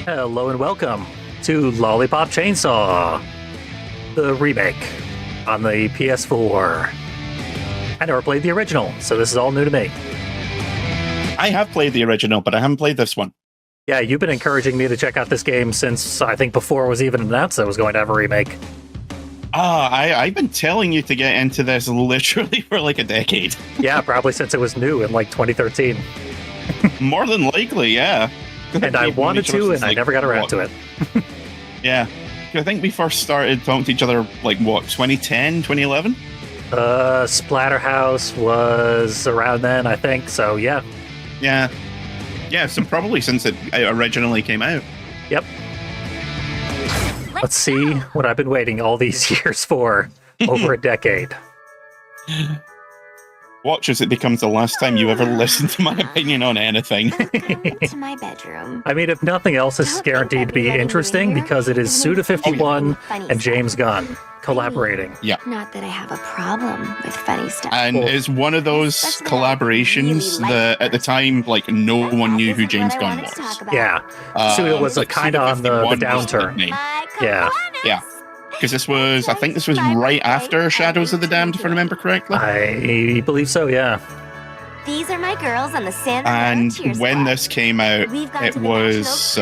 Hello and welcome to Lollipop Chainsaw, the remake on the PS4. I never played the original, so this is all new to me. I have played the original, but I haven't played this one. Yeah, you've been encouraging me to check out this game since I think before it was even announced that it was going to have a remake. I've been telling you to get into this literally for like a decade. Yeah, probably since it was new in like 2013. More than likely, yeah. And I wanted to, and I never got around to it. Yeah. I think we first started talking to each other, like, what, 2010, 2011? Splatterhouse was around then, I think, so yeah. Yeah. Yeah, so probably since it originally came out. Yep. Let's see what I've been waiting all these years for. Over a decade. Watch as it becomes the last time you ever listen to my opinion on anything. To my bedroom. I mean, if nothing else, this is guaranteed to be interesting because it is Suda 51 and James Gunn collaborating. Yeah. Not that I have a problem with funny stuff. And it's one of those collaborations that at the time, like, no one knew who James Gunn was. Yeah. Suda was like, kind of on the downturn. Yeah. Yeah. Because I think this was right after Shadows of the Damned, if I remember correctly. I believe so, yeah. These are my girls on the San And when this came out, it was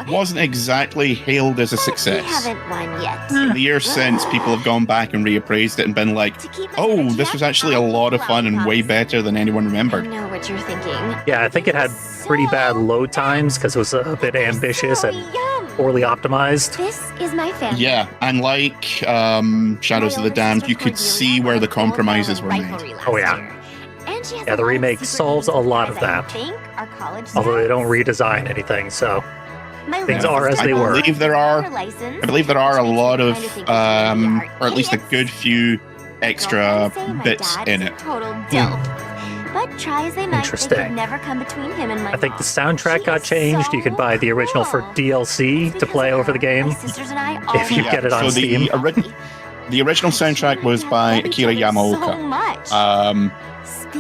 wasn't exactly hailed as a success. We haven't won yet. In the years since, people have gone back and reappraised it and been like, "Oh, this was actually a lot of fun and way better than anyone remembered." I know what you're thinking. Yeah, I think it had pretty bad load times because it was a bit ambitious and poorly optimized. This is my family. Yeah, and like Shadows of the Damned, you could see where the compromises were made. Oh, yeah. Yeah, the remake solves a lot of that. Although they don't redesign anything, so things are as they were. I believe there are a lot of, or at least a good few extra bits in it. But try as they might, Interesting. never come between him and my I think the mom. soundtrack got changed. You could buy the original for DLC to play over the game. If you get it on Steam. The original soundtrack was by Akira Yamaoka.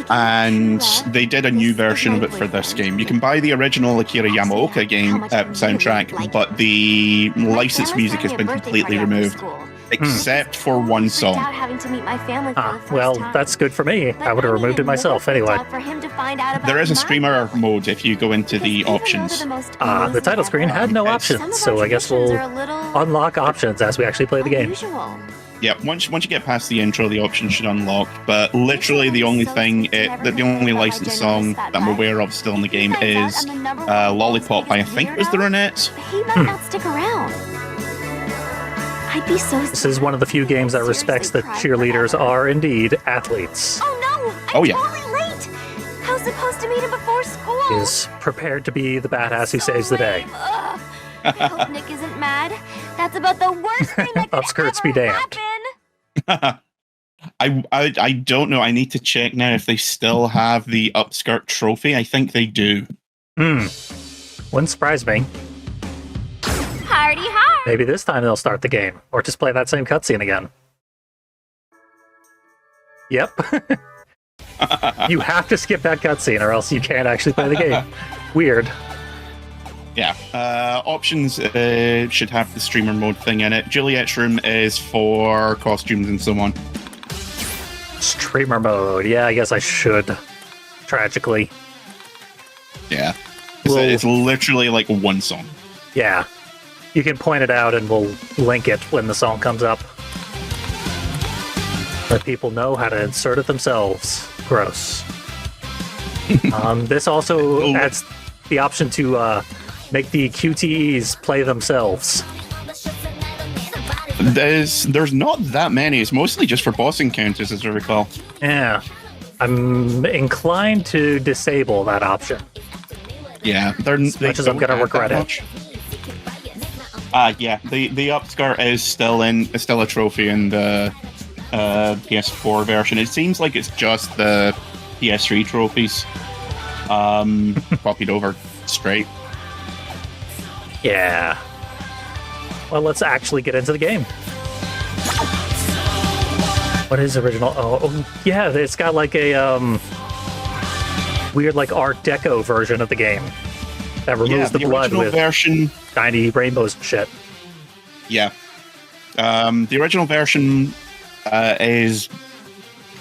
And they did a new version of it for this game. You can buy the original Akira Yamaoka game soundtrack, but the licensed music has been completely removed, except for one song. Well, that's good for me. I would have removed it myself anyway. There is a streamer mode if you go into the options. The title screen had no options, so I guess we'll unlock options as we actually play the game. Yeah, once you get past the intro, the options should unlock. But literally, the only licensed song that I'm aware of still in the game is "Lollipop" by I think it was the Ronettes. He might not stick around. I'd be so. This is one of the few games that respects that cheerleaders are indeed athletes. Oh no! I'm totally late. I was supposed to meet him before school. Is prepared to be the badass who saves the day. I hope Nick isn't mad. That's about the worst thing that could Upskirts ever be damned. happen. I don't know. I need to check now if they still have the upskirt trophy. I think they do. Wouldn't surprise me. Hardy hard. Maybe this time they'll start the game, or just play that same cutscene again. Yep. You have to skip that cutscene, or else you can't actually play the game. Weird. Yeah, options should have the streamer mode thing in it. Juliet's room is for costumes and so on. Streamer mode. Yeah, I guess I should. Tragically. Yeah. It's literally like one song. Yeah. You can point it out and we'll link it when the song comes up. Let people know how to insert it themselves. Gross. This also adds the option to make the QTEs play themselves. There's not that many. It's mostly just for boss encounters, as I recall. Yeah. I'm inclined to disable that option. Yeah. As much as I'm going to regret it. Yeah. The upskirt is still a trophy in the PS4 version. It seems like it's just the PS3 trophies copied over straight. Yeah. Well, let's actually get into the game. What is original? Oh yeah, it's got like a weird like Art Deco version of the game. That removes the blood original with version. tiny rainbows and shit. Yeah. The original version is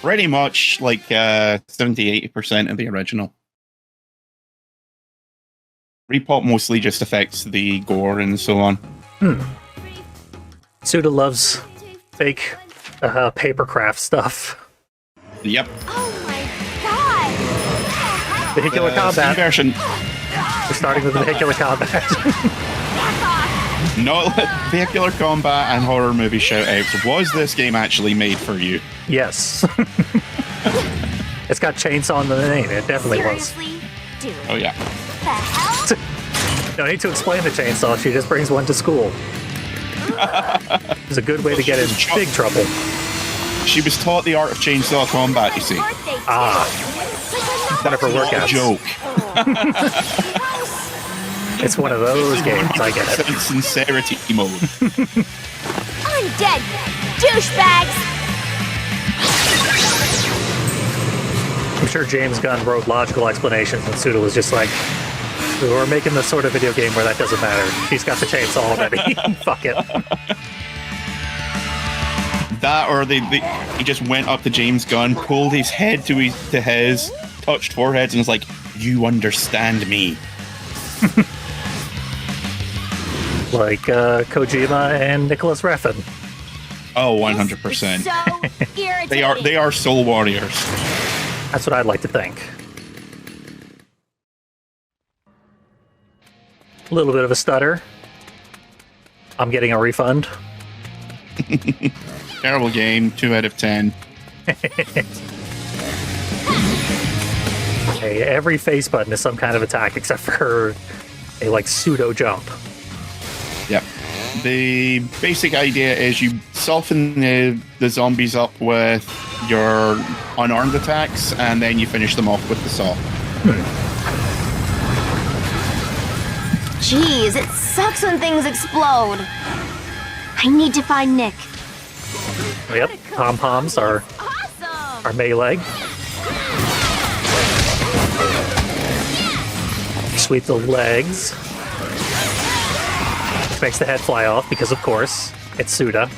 pretty much like 70-80% of the original. Repop mostly just affects the gore and so on. Suda loves fake papercraft stuff. Oh Yep. my god! Vehicular Steam combat. version. We're starting with vehicular combat. Not vehicular combat and horror movie shoutouts. Was this game actually made for you? Yes. It's got chainsaw in the name. It definitely was. Seriously? Dude, Oh yeah. the hell? No need to explain the chainsaw. She just brings one to school. It's a good way to get in big trouble. She was taught the art of chainsaw combat, you see. Birthday, Ah. Instead of her Not a workouts. joke. It's one of those games. I get it. Sincerity mode. Undead douchebags! I'm sure James Gunn wrote logical explanations, and Suda was just like, we're making the sort of video game where that doesn't matter. She's got the chainsaw already. Fuck it. That or he just went up to James Gunn, pulled his head to his, touched foreheads, and was like, "You understand me." Like Kojima and Nicholas Refn. Oh, 100%. So irritating. They are soul warriors. That's what I'd like to think. A little bit of a stutter. I'm getting a refund. Terrible game. 2 out of 10. Hey, every face button is some kind of attack except for a like pseudo jump. Yep. The basic idea is you soften the zombies up with your unarmed attacks, and then you finish them off with the saw. Jeez, it sucks when things explode. I need to find Nick. Yep, pom-poms are Awesome! melee. Sweep the legs. Which makes the head fly off because, of course, it's Suda.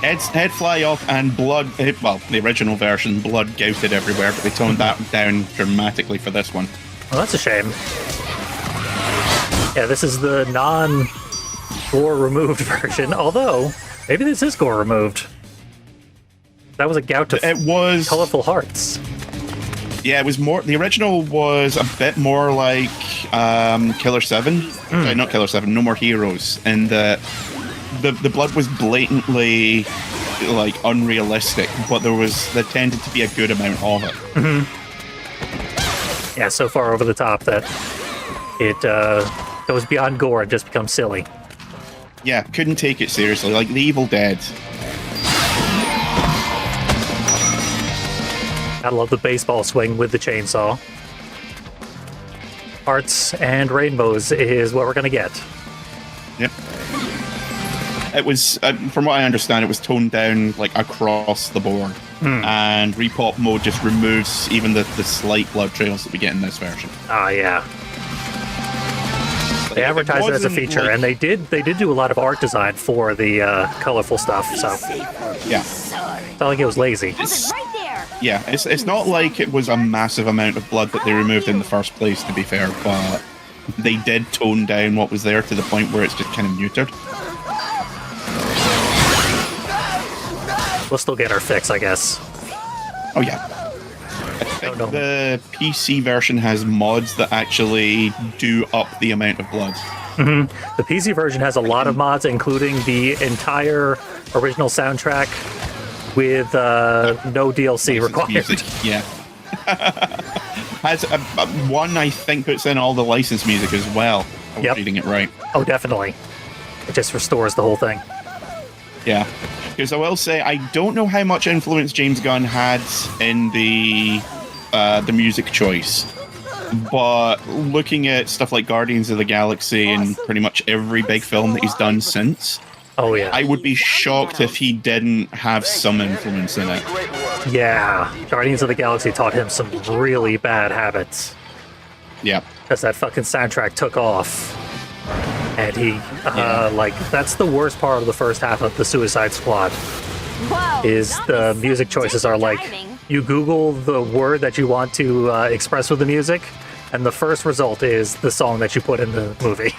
Head fly off and blood. Well, the original version, blood gouted everywhere, but they toned that down dramatically for this one. Well, that's a shame. Yeah, this is the non-gore removed version, although maybe this is gore removed. That was a gout of It was colorful hearts. Yeah, it was more. The original was a bit more like Killer 7. Sorry, not Killer 7. No More Heroes, and the blood was blatantly like unrealistic, but there tended to be a good amount of it. Yeah, so far over the top that it goes beyond gore and just becomes silly. Yeah, couldn't take it seriously, like The Evil Dead. I love the baseball swing with the chainsaw. Hearts and rainbows is what we're gonna get. Yep. It was, from what I understand, it was toned down like across the board, and repop mode just removes even the slight blood trails that we get in this version. Ah, yeah. They advertised it as a feature, and they did do a lot of art design for the colorful stuff. So Yeah. it's not like it was lazy. It's right there. Yeah, it's not like it was a massive amount of blood that they removed in the first place, to be fair, but they did tone down what was there to the point where it's just kind of neutered. We'll still get our fix, I guess. Oh, yeah. I think the PC version has mods that actually do up the amount of blood. The PC version has a lot of mods, including the entire original soundtrack with no DLC required. Music, yeah. Has one, I think, puts in all the licensed music as well. I'm reading it right. Oh, definitely. It just restores the whole thing. Yeah. Because I will say, I don't know how much influence James Gunn had in the music choice, but looking at stuff like Guardians of the Galaxy and pretty much every big film that he's done since, Oh, yeah. I would be shocked if he didn't have some influence in it. Yeah, Guardians of the Galaxy taught him some really bad habits. Yeah. Because that fucking soundtrack took off. And he, that's the worst part of the first half of the Suicide Squad. Whoa, Is the music choices are like, you Google the word that you want to express with the music, and the first result is the song that you put in the movie.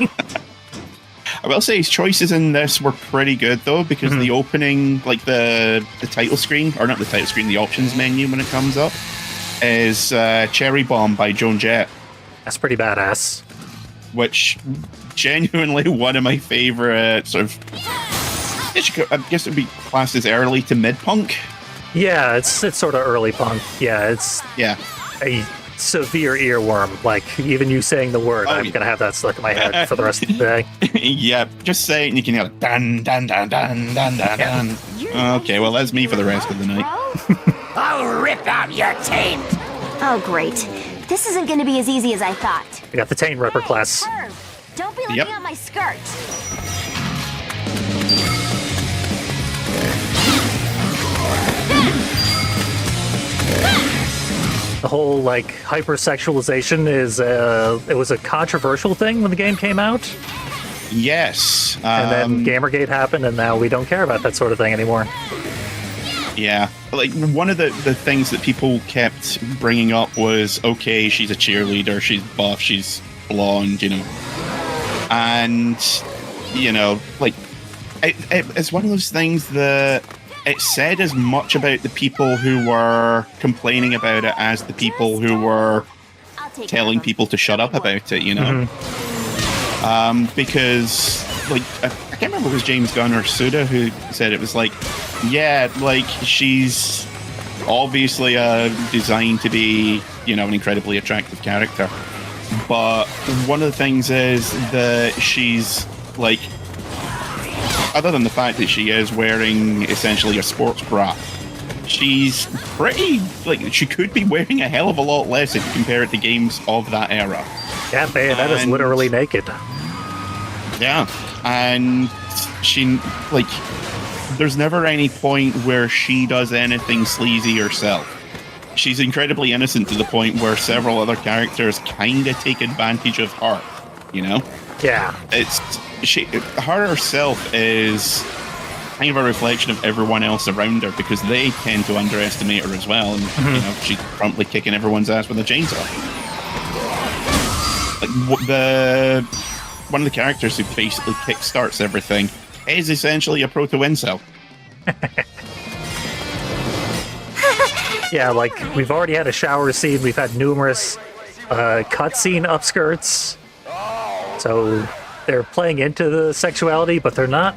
I will say his choices in this were pretty good, though, because the opening, like the title screen, or not the title screen, the options menu when it comes up, is Cherry Bomb by Joan Jett. That's pretty badass. Which, genuinely one of my favorite sort of, I guess it would be classed as early to mid-punk. Yeah, it's sort of early punk. Yeah, it's a severe earworm. Like, even you saying the word, I'm going to have that stuck in my head for the rest of the day. Yeah, just say it and you can hear it. Dun, dun, dun, dun, dun, dun, dun. Okay, well, that's me for the rest of the night. I'll rip out your taint! Oh, great. This isn't going to be as easy as I thought. We got the Taint Ripper class. Herb, don't be looking at my skirt. The whole, like, hypersexualization is, it was a controversial thing when the game came out. Yes. And then Gamergate happened, and now we don't care about that sort of thing anymore. Yeah. Like, one of the things that people kept bringing up was, okay, she's a cheerleader, she's buff, she's blonde, you know. And, you know, like, it's one of those things that it said as much about the people who were complaining about it as the people who were telling people to shut up about it, you know? Because, like, I can't remember if it was James Gunn or Suda who said it was like, yeah, like, she's obviously designed to be, you know, an incredibly attractive character. But one of the things is that she's, like, other than the fact that she is wearing essentially a sports bra, she's pretty, like, she could be wearing a hell of a lot less if you compare it to games of that era. Yeah, that is literally naked. Yeah, and she, like, there's never any point where she does anything sleazy herself. She's incredibly innocent to the point where several other characters kind of take advantage of her, you know? Yeah. Her herself is kind of a reflection of everyone else around her because they tend to underestimate her as well, and you know, she's promptly kicking everyone's ass with a chainsaw. Like, one of the characters who basically kickstarts everything is essentially a proto-incel. Yeah, like, we've already had a shower scene, we've had numerous cutscene upskirts, so they're playing into the sexuality, but they're not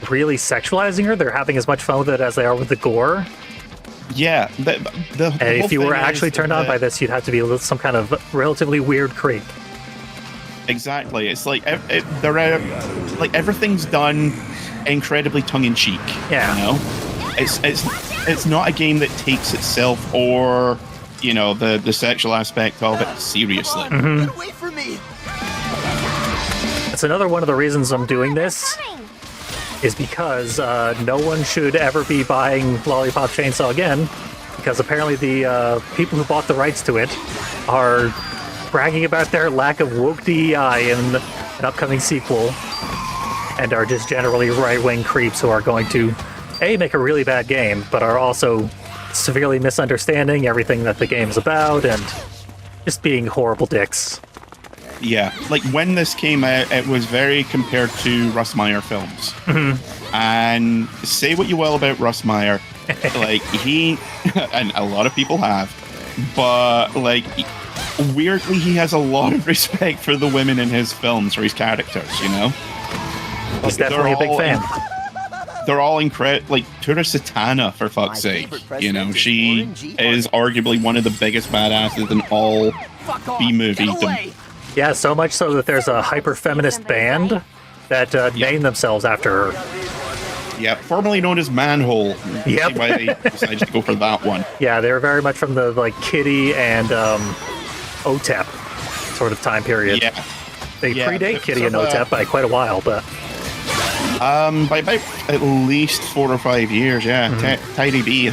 really sexualizing her. They're having as much fun with it as they are with the gore. Yeah. And if you were actually turned on by this, you'd have to be some kind of relatively weird creep. Exactly. It's like like everything's done incredibly tongue-in-cheek. Yeah. You know? It's not a game that takes itself or, you know, the sexual aspect of it seriously. Get away from me! That's another one of the reasons I'm doing this, is because no one should ever be buying Lollipop Chainsaw again, because apparently the people who bought the rights to it are bragging about their lack of woke DEI in an upcoming sequel, and are just generally right-wing creeps who are going to, A, make a really bad game, but are also severely misunderstanding everything that the game's about, and just being horrible dicks. Yeah, like when this came out, it was very compared to Russ Meyer films. And say what you will about Russ Meyer, like he, and a lot of people have, but like weirdly he has a lot of respect for the women in his films, for his characters, you know? He's definitely a big fan. They're all incredible, like Tura Satana, for fuck's sake. You know, she is arguably one of the biggest badasses in all B-movie. Yeah, so much so that there's a hyper-feminist band that named themselves after her. Yeah, formerly known as Manhole. Yep. Why they decided to go for that one. Yeah, they're very much from the like Kitty and OTEP sort of time period. Yeah. They predate Kitty and OTEP by quite a while, but by about at least 4 or 5 years, yeah. Tidy B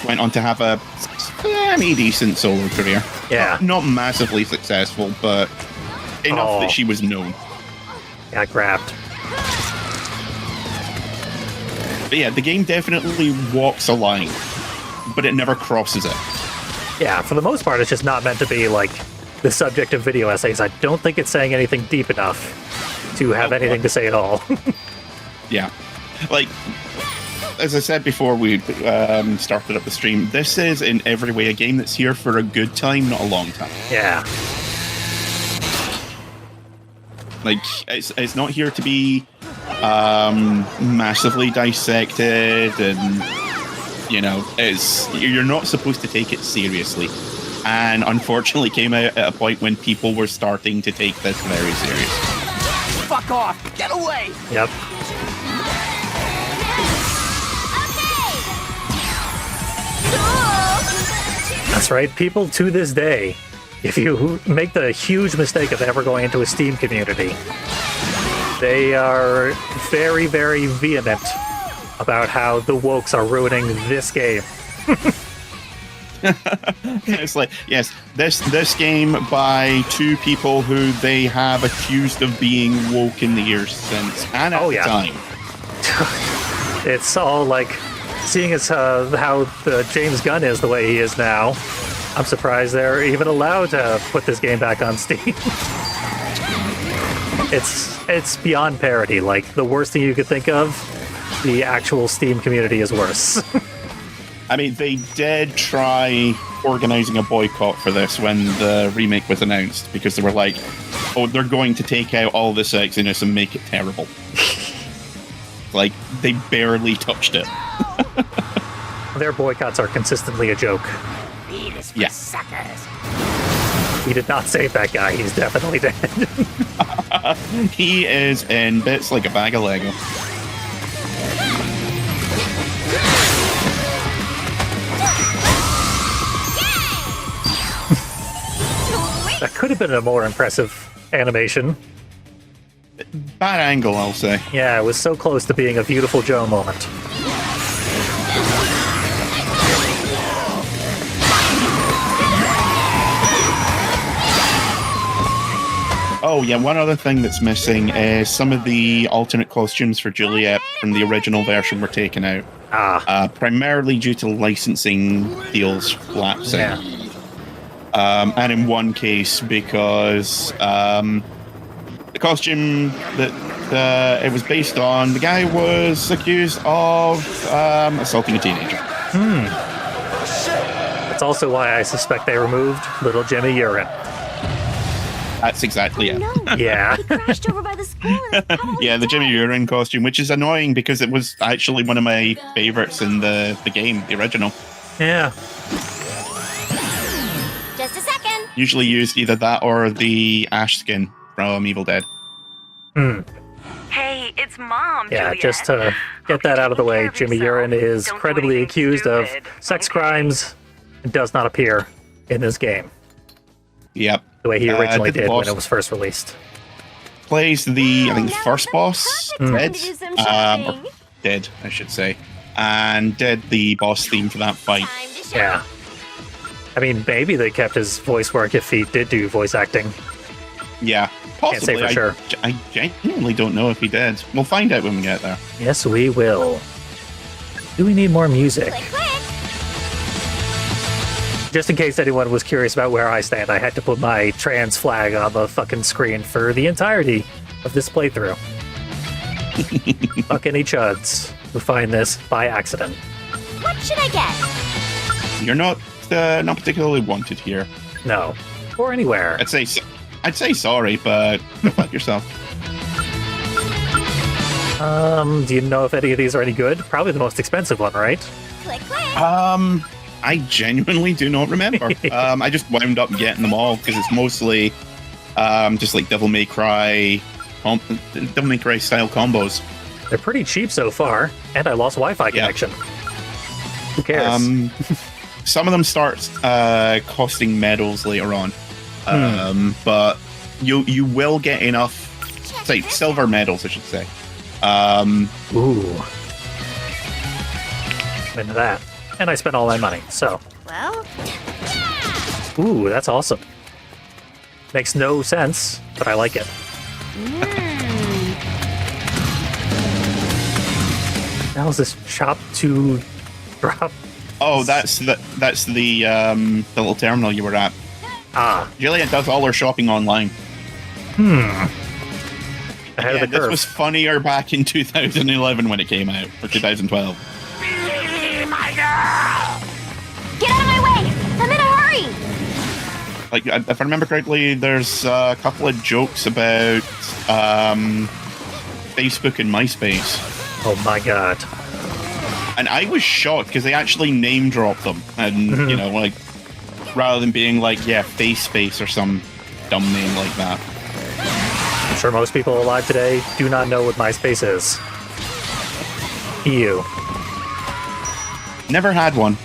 went on to have a semi-decent solo career. Yeah. Not massively successful, but enough that she was known. Got grabbed. But yeah, the game definitely walks a line, but it never crosses it. Yeah, for the most part, it's just not meant to be like the subject of video essays. I don't think it's saying anything deep enough to have anything to say at all. Yeah. Like, as I said before we started up the stream, this is in every way a game that's here for a good time, not a long time. Yeah. Like, it's not here to be massively dissected, and you're not supposed to take it seriously. And unfortunately, came out at a point when people were starting to take this very serious. Fuck off! Get away! Yep. That's right. People to this day, if you make the huge mistake of ever going into a Steam community, they are very, very vehement about how the wokes are ruining this game. It's like, yes, this game by two people who they have accused of being woke in the years since, and at the time. It's all like, seeing as how the James Gunn is the way he is now, I'm surprised they're even allowed to put this game back on Steam. It's beyond parody. Like, the worst thing you could think of, the actual Steam community is worse. I mean, they did try organizing a boycott for this when the remake was announced, because they were like, oh, they're going to take out all the sexiness and make it terrible. Like, they barely touched it. Their boycotts are consistently a joke. Yeah. Suckers. He did not save that guy. He's definitely dead. He is in bits like a bag of Lego. That could have been a more impressive animation. Bad angle, I'll say. Yeah, it was so close to being a beautiful Joe moment. Oh, yeah, one other thing that's missing is some of the alternate costumes for Juliet from the original version were taken out. Primarily due to licensing deals lapsing. Yeah. And in one case, because the costume that it was based on, the guy was accused of assaulting a teenager. That's also why I suspect they removed little Jimmy Urine. That's exactly it. No. Yeah. He crashed over by the school. Yeah, the Jimmy Urine costume, which is annoying because it was actually one of my favorites in the game, the original. Yeah. Just a second. Usually used either that or the ash skin from Evil Dead. Hey, it's Mom, Yeah, Juliet. just to get that out of the way, Jimmy Urine is Don't do credibly anything accused of stupid, sex okay? crimes and does not appear in this game Yep. the way he originally the did when boss it was first released. plays the, I think, the Now first it's boss, the perfect time Dead, to do some or shopping. Dead, I should say, and did the boss theme for that fight. Time to shop. Yeah. I mean, maybe they kept his voice work if he did do voice acting. Yeah, possibly. say for sure. I genuinely don't know if he did. We'll find out when we get there. Yes, we will. Do we need more music? Click, click. Just in case anyone was curious about where I stand, I had to put my trans flag on the fucking screen for the entirety of this playthrough. Fuck any chuds who find this by accident. What should I get? You're not particularly wanted here. No. Or anywhere. I'd say sorry, but go fuck yourself. Do you know if any of these are any good? Probably the most expensive one, right? Click, click. I genuinely do not remember. I just wound up getting them all because it's mostly just like Devil May Cry style combos. They're pretty cheap so far, and I lost Wi-Fi connection. Who cares? Some of them start costing medals later on, but you will get enough, say, silver medals, I should say. Ooh. Into that. and I spent all my money, so... Well... Ooh, that's awesome. Makes no sense, but I like it. How is this chop to drop? Oh, that's the little terminal you were at. Ah. Jillian does all her shopping online. Ahead of the This curve. was funnier back in 2011 when it came out, or 2012. My girl! Get out of my way! I'm in a hurry! Like, if I remember correctly, there's a couple of jokes about Facebook and MySpace. Oh my god. And I was shocked because they actually name dropped them. And, you know, like, rather than being like, yeah, Face Space or some dumb name like that. I'm sure most people alive today do not know what MySpace is. You. Never had one.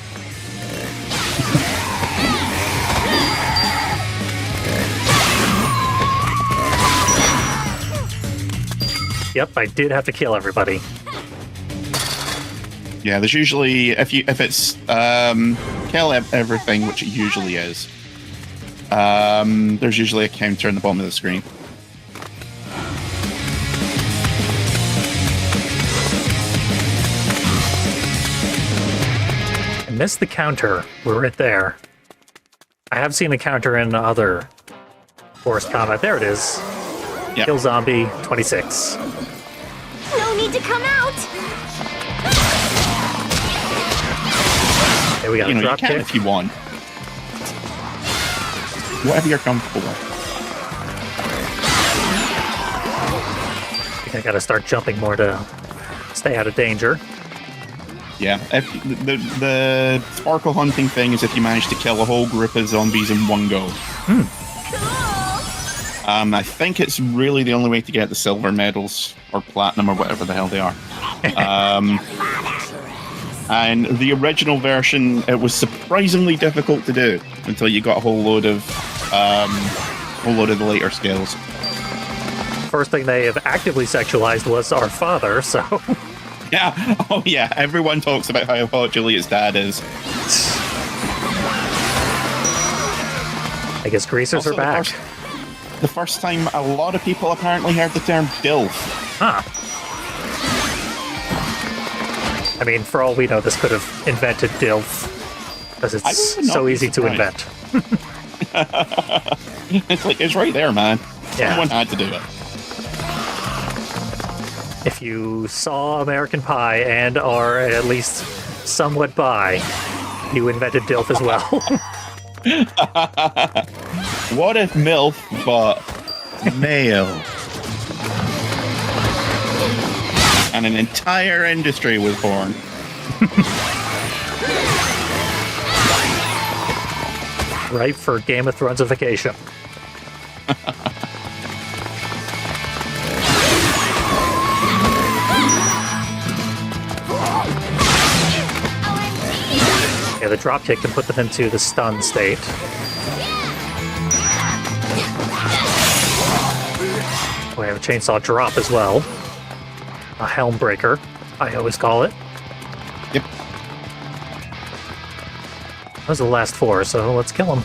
Yep, I did have to kill everybody. Yeah, there's usually, if it's kill everything, which it usually is, there's usually a counter in the bottom of the screen. I missed the counter. We're right there. I have seen the counter in other forced combat. There it is. Yep. Kill zombie 26. No need to come out! Okay, we got a You drop can kick. if you want. Whatever you're comfortable with. I think I gotta start jumping more to stay out of danger. Yeah, if the sparkle hunting thing is if you manage to kill a whole group of zombies in one go. I think it's really the only way to get the silver medals or platinum or whatever the hell they are. And the original version, it was surprisingly difficult to do until you got a whole load of the later skills. First thing they have actively sexualized was our father, so... Yeah, oh yeah, everyone talks about how hot Juliet's dad is. I guess greasers Also, are back. The first time a lot of people apparently heard the term DILF. Huh. I mean, for all we know, this could have invented DILF, because I it's would not so be easy to surprised. invent. It's like, it's right there, man. Yeah. Someone had to do it. If you saw American Pie and are at least somewhat bi, you invented DILF as well. What if MILF but male? And an entire industry was born. Ripe for Game of Thronesification. Yeah, the drop kick can put them into the stun state. We have a chainsaw drop as well. A helm breaker, I always call it. Yep. Those are the last four, so let's kill them.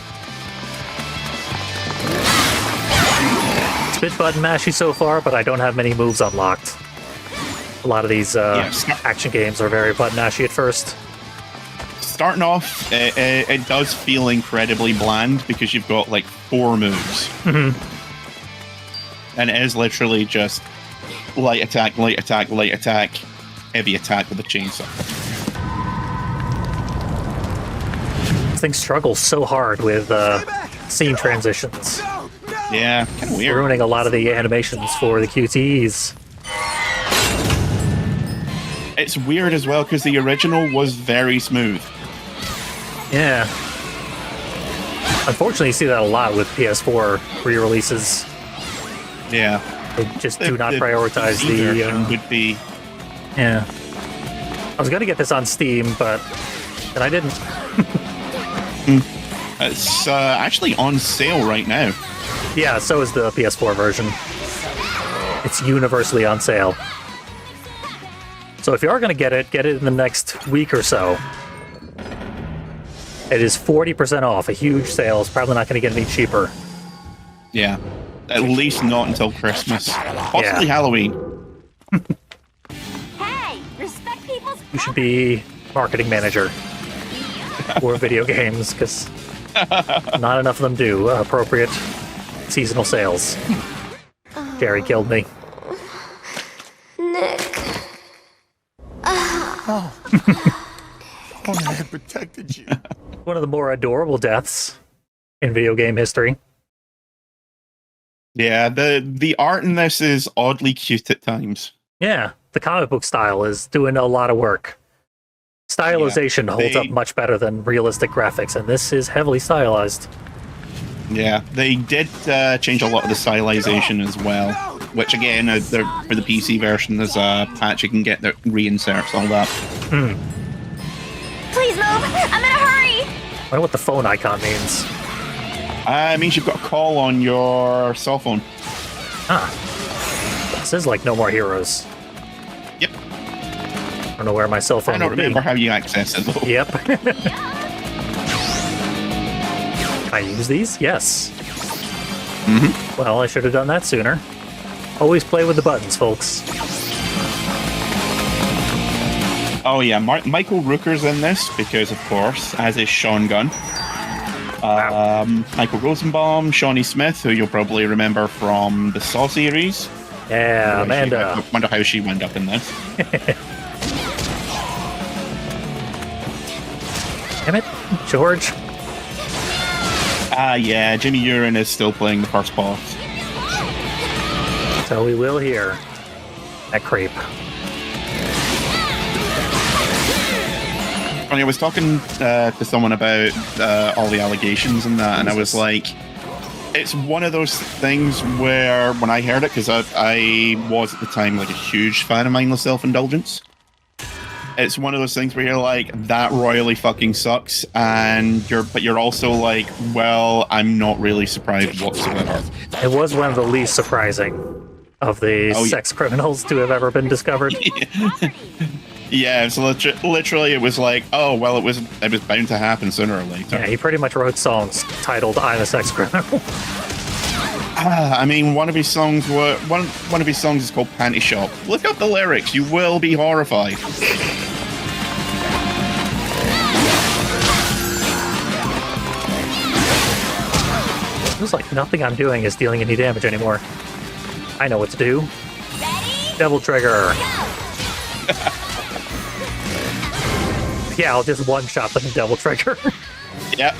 It's a bit button mashy so far, but I don't have many moves unlocked. A lot of these action games are very button mashy at first. Starting off, it does feel incredibly bland because you've got like 4 moves. Mm-hmm. And it is literally just light attack, light attack, light attack, heavy attack with a chainsaw. This thing struggles so hard with scene transitions. Yeah, kind of weird. Ruining a lot of the animations for the QTEs. It's weird as well because the original was very smooth. Yeah. Unfortunately, you see that a lot with PS4 re-releases. Yeah. They just do not prioritize PC the... version would be... Yeah. I was going to get this on Steam, but then I didn't. It's actually on sale right now. Yeah, so is the PS4 version. It's universally on sale. So if you are going to get it in the next week or so. It is 40% off, a huge sale. It's probably not going to get any cheaper. Yeah. At least not until Christmas. Possibly Halloween. Hey, respect people's You should be marketing manager for video games, because not enough of them do appropriate seasonal sales. Jerry killed me. Nick. Only I had protected you. One of the more adorable deaths in video game history. Yeah, the art in this is oddly cute at times. Yeah, the comic book style is doing a lot of work. Stylization holds up much better than realistic graphics, and this is heavily stylized. Yeah, they did change a lot of the stylization as well, which again, for the PC version, there's a patch you can get that reinserts all that. Please move. I'm in a hurry. I wonder what the phone icon means. It means you've got a call on your cell phone. This is like No More Heroes. Yep. I don't know where my cell phone I don't would be. remember how you access it though. Yep. Can I use these? Yes. Mm-hmm. Well, I should have done that sooner. Always play with the buttons, folks. Oh yeah, Michael Rooker's in this because, of course, as is Sean Gunn. Michael Rosenbaum, Shawnee Smith, who you'll probably remember from the Saw series. Yeah, Amanda. I wonder how she wound up in this. Damn it, George. Yeah, Jimmy Urine is still playing the first boss. So we will hear that creep. I was talking to someone about all the allegations and that, and I was like, it's one of those things where when I heard it, because I was at the time like a huge fan of mindless self-indulgence, it's one of those things where you're like, that royally fucking sucks, and you're also like, well, I'm not really surprised whatsoever. It was one of the least surprising of the sex criminals to have ever been discovered. Yeah, so literally it was like, oh, well, it was bound to happen sooner or later. Yeah, he pretty much wrote songs titled "I'm a Sex Criminal." I mean, one of his songs is called Panty Shop. Look up the lyrics, you will be horrified. Feels like nothing I'm doing is dealing any damage anymore. I know what to do. Ready? Devil Trigger. Yeah, I'll just one-shot them in Devil Trigger. Yep.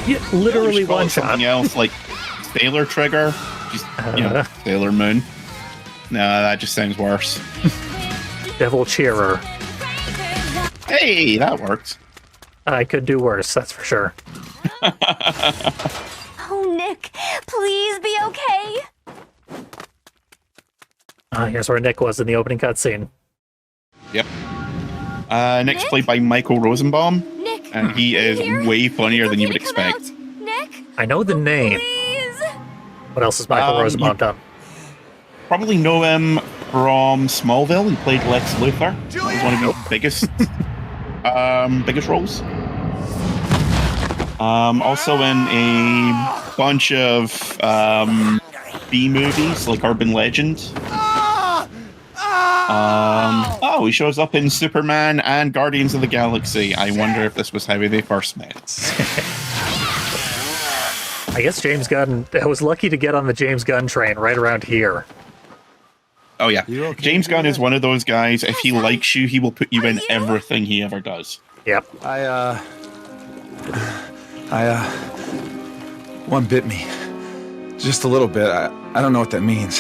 Yeah, literally Call it one-shot. something else, like Sailor Trigger. Just, Sailor Moon. No, that just sounds worse. Devil Cheerer. Hey, that works. I could do worse, that's for sure. Oh, Nick, please be okay. Here's where Nick was in the opening cutscene. Yep. Nick's played by Michael Rosenbaum, Nick, and he is way funnier than you would expect. Nick, I know the name. please. What else has Michael Rosenbaum done? Probably know him from Smallville. He played Lex Luthor. That was one of his biggest roles. Also in a bunch of B movies like Urban Legend. He shows up in Superman and Guardians of the Galaxy. I wonder if this was how they first met. I guess James Gunn, I was lucky to get on the James Gunn train right around here. Oh yeah, James Gunn is one of those guys, if he likes you, he will put you in everything he ever does. Yep. One bit me. Just a little bit. I don't know what that means.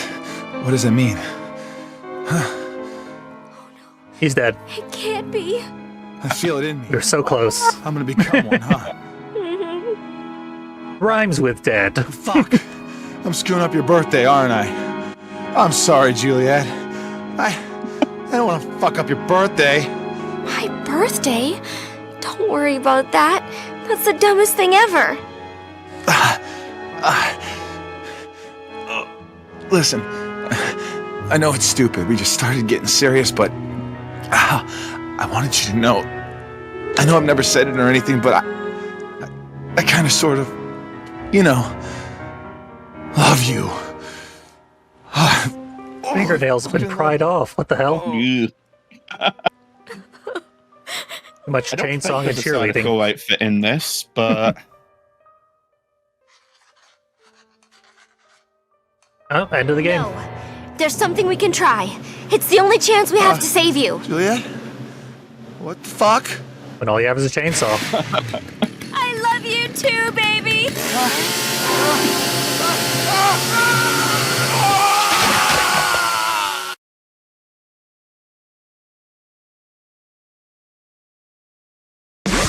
What does it mean? He's dead. It can't be. I feel it in me. You're so close. I'm gonna become one, huh? Rhymes with dead. Fuck. I'm screwing up your birthday, aren't I? I'm sorry, Juliet. I don't want to fuck up your birthday. My birthday? Don't worry about that. That's the dumbest thing ever. Listen, I know it's stupid. We just started getting serious, but I wanted you to know. I know I've never said it or anything, but I kind of sort of, love you. Fingernails have been pried off. What the hell? Ew. Too much I don't think chainsawing and there's a cheerleading. Sonic outfit in this, but Oh, end of the game. No. There's something we can try. It's the only chance we have to save you. Juliet? What the fuck? When all you have is a chainsaw. I love you too, baby.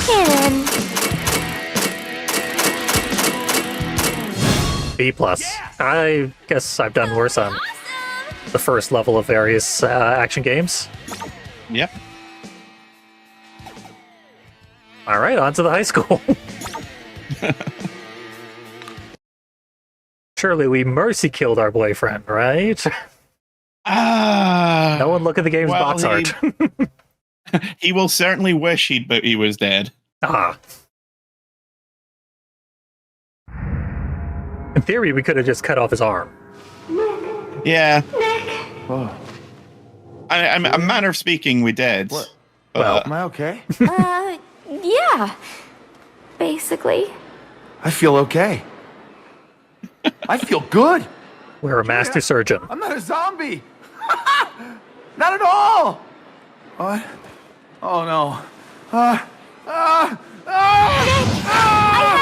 Cannon. B+. I guess I've done worse on the first level of various action games. yep. All right, on to the high school. Surely we mercy killed our boyfriend, right? No one look at the game's well, box art. He will certainly wish he was dead. Ah. In theory, we could have just cut off his arm. Yeah. Oh. A manner of speaking, we did. What? Well, Am I okay? Yeah. Basically. I feel okay. I feel good. we're a master surgeon. I'm not a zombie. Not at all. What? Oh no. I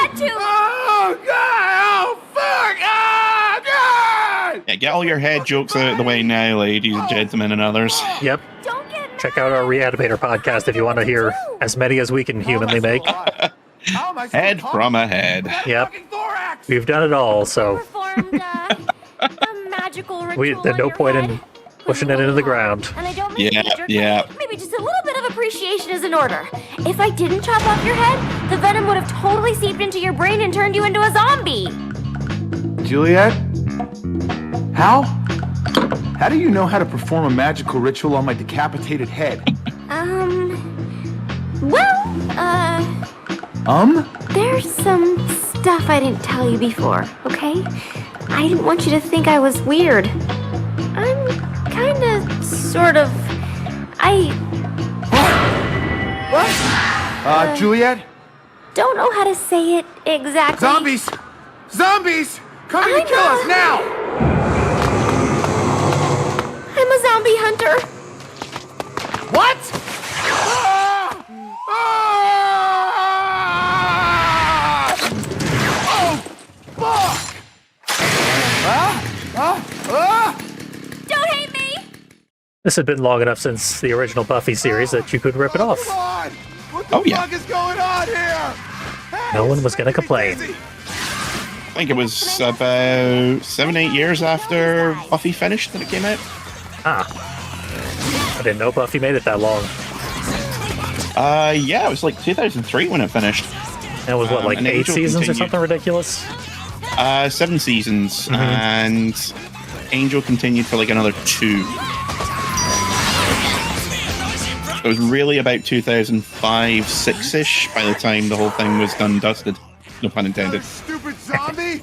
had to. Oh God! Oh fuck! Oh God! Yeah, get all your head jokes out of the way now, ladies and gentlemen and others. Yep. Don't get mad. Check out our Reanimator podcast if you want to hear as many as we can humanly make. How am I so Head calm? from a head. Yep. Fucking thorax! We've done it all, so Performed a magical ritual there's no on your point in head pushing with it into the Lollipop. ground. And I don't mean Yeah, to be a jerk, yeah. but maybe just a little bit of appreciation is in order. If I didn't chop off your head, the venom would have totally seeped into your brain and turned you into a zombie. Juliet? How? How do you know how to perform a magical ritual on my decapitated head? There's some stuff I didn't tell you before, okay? I didn't want you to think I was weird. I'm kinda, sort of, What? Juliet? don't know how to say it exactly. Zombies! Zombies! Coming to I'm kill us now! I'm a zombie hunter. What? Ah! Ah! Oh, fuck! Don't hate me! This had been long enough since the original Buffy series that you could rip it off. Come on! What the Oh, yeah. fuck is going on here? Hey, No one was gonna keep me complain. busy. I think it was about 7-8 years after Buffy finished that it came out. Ah. I didn't know Buffy made it that long. Yeah, it was like 2003 when it finished. That was what, like and 8 Angel seasons or continued. something ridiculous? 7 seasons, and Angel continued for like another 2. It was really about 2005, 6-ish by the time the whole thing was done dusted. No pun intended. Stupid zombie!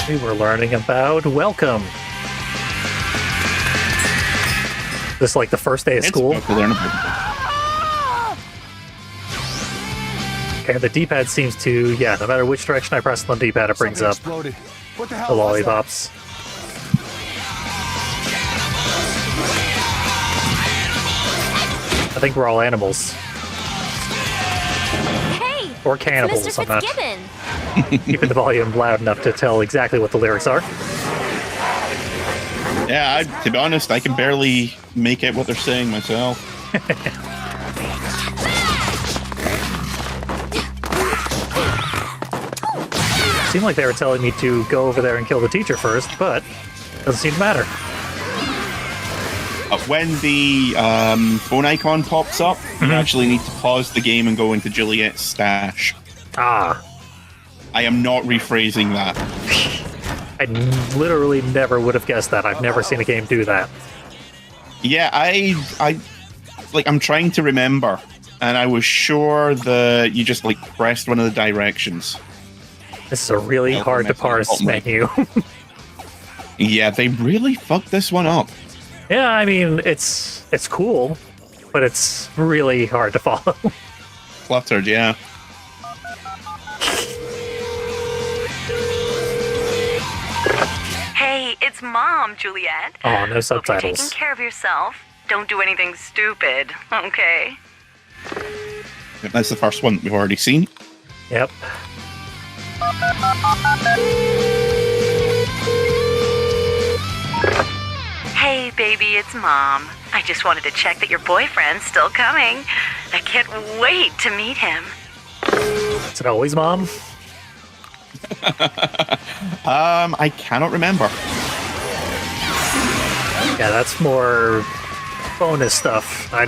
We were learning about welcome. This like the first day of It's school. about to learn about Okay, the D-pad seems to, yeah, no matter which direction I press on the D-pad, it brings up Something exploded. What the hell the was that? lollipops. I think we're all animals. Hey! Or cannibals, Mr. I'm not Fitzgibbon! keeping the volume loud enough to tell exactly what the lyrics are. Yeah, to be honest, I can barely make out what they're saying myself. Seemed like they were telling me to go over there and kill the teacher first, but doesn't seem to matter. when the phone icon pops up, you actually need to pause the game and go into Juliet's stash. Ah. I am not rephrasing that. I literally never would have guessed that. I've never seen a game do that. Yeah, I'm trying to remember, and I was sure that you just like pressed one of the directions. This is a really hard to parse menu. Yeah, they really fucked this one up. Yeah, I mean, it's cool, but it's really hard to follow. Cluttered, yeah. Hey, it's Mom, Juliet. Oh, no Hope you're subtitles. taking care of yourself. Don't do anything stupid, okay? That's the first one we've already seen. Yep. Hey, baby, it's Mom. I just wanted to check that your boyfriend's still coming. I can't wait to meet him. Is it always Mom? I cannot remember. Yeah, that's more bonus stuff. I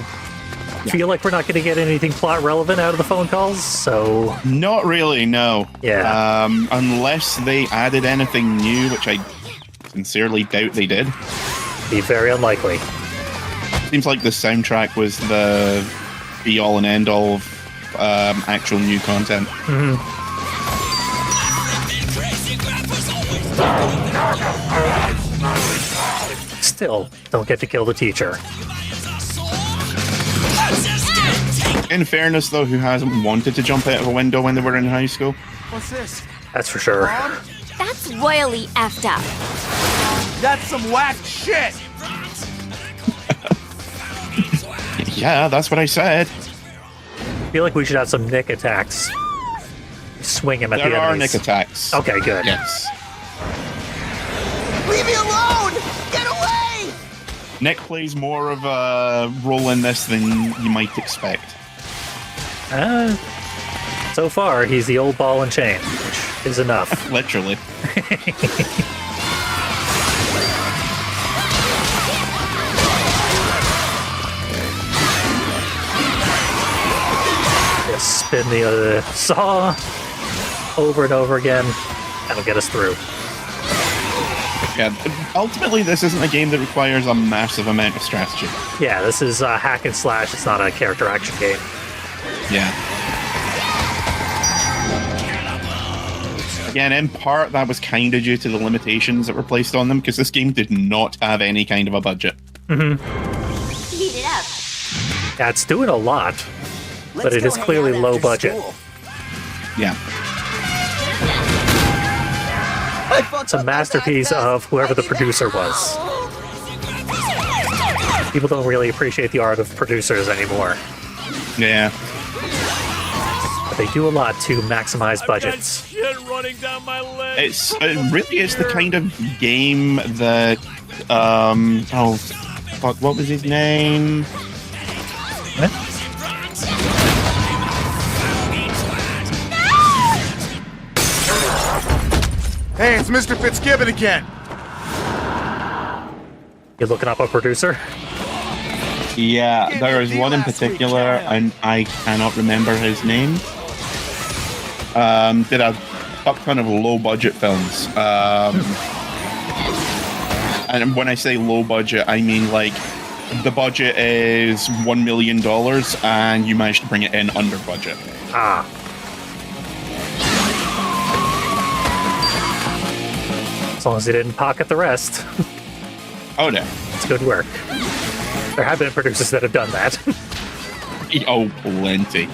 feel like we're not going to get anything plot relevant out of the phone calls, so... Not really, no. Yeah. Unless they added anything new, which I sincerely doubt they did. Be very unlikely. Seems like the soundtrack was the be-all and end-all of actual new content. Still, don't get to kill the teacher. In fairness, though, who hasn't wanted to jump out of a window when they were in high school? What's this? That's for sure. That's royally effed up. That's some whack shit! Yeah, that's what I said. I feel like we should have some Nick attacks. Swing him at the There are enemies. Nick attacks. Okay, good. Yes. Leave me alone! Get away! Nick plays more of a role in this than you might expect. So far, he's the old ball and chain, which is enough. Literally. Just spin the saw over and over again. That'll get us through. Yeah, ultimately, this isn't a game that requires a massive amount of strategy. Yeah, this is hack and slash. It's not a character action game. Yeah. Again, in part, that was kind of due to the limitations that were placed on them, because this game did not have any kind of a budget. Heat it up. Yeah, it's doing a lot, but it is clearly low budget. Yeah. It's a masterpiece of whoever the producer was. People don't really appreciate the art of producers anymore, Yeah. but they do a lot to maximize budgets. It really is the kind of game that, oh, fuck, what was his name? What? Hey, it's Mr. Fitzgibbon again. You looking up a producer? Yeah, there is one in particular, and I cannot remember his name. Did a fuck ton of low-budget films. And when I say low budget, I mean like the budget is $1 million, and you managed to bring it in under budget. Ah. As long as they didn't pocket the rest. Oh no. It's good work. There have been producers that have done that. Oh, plenty.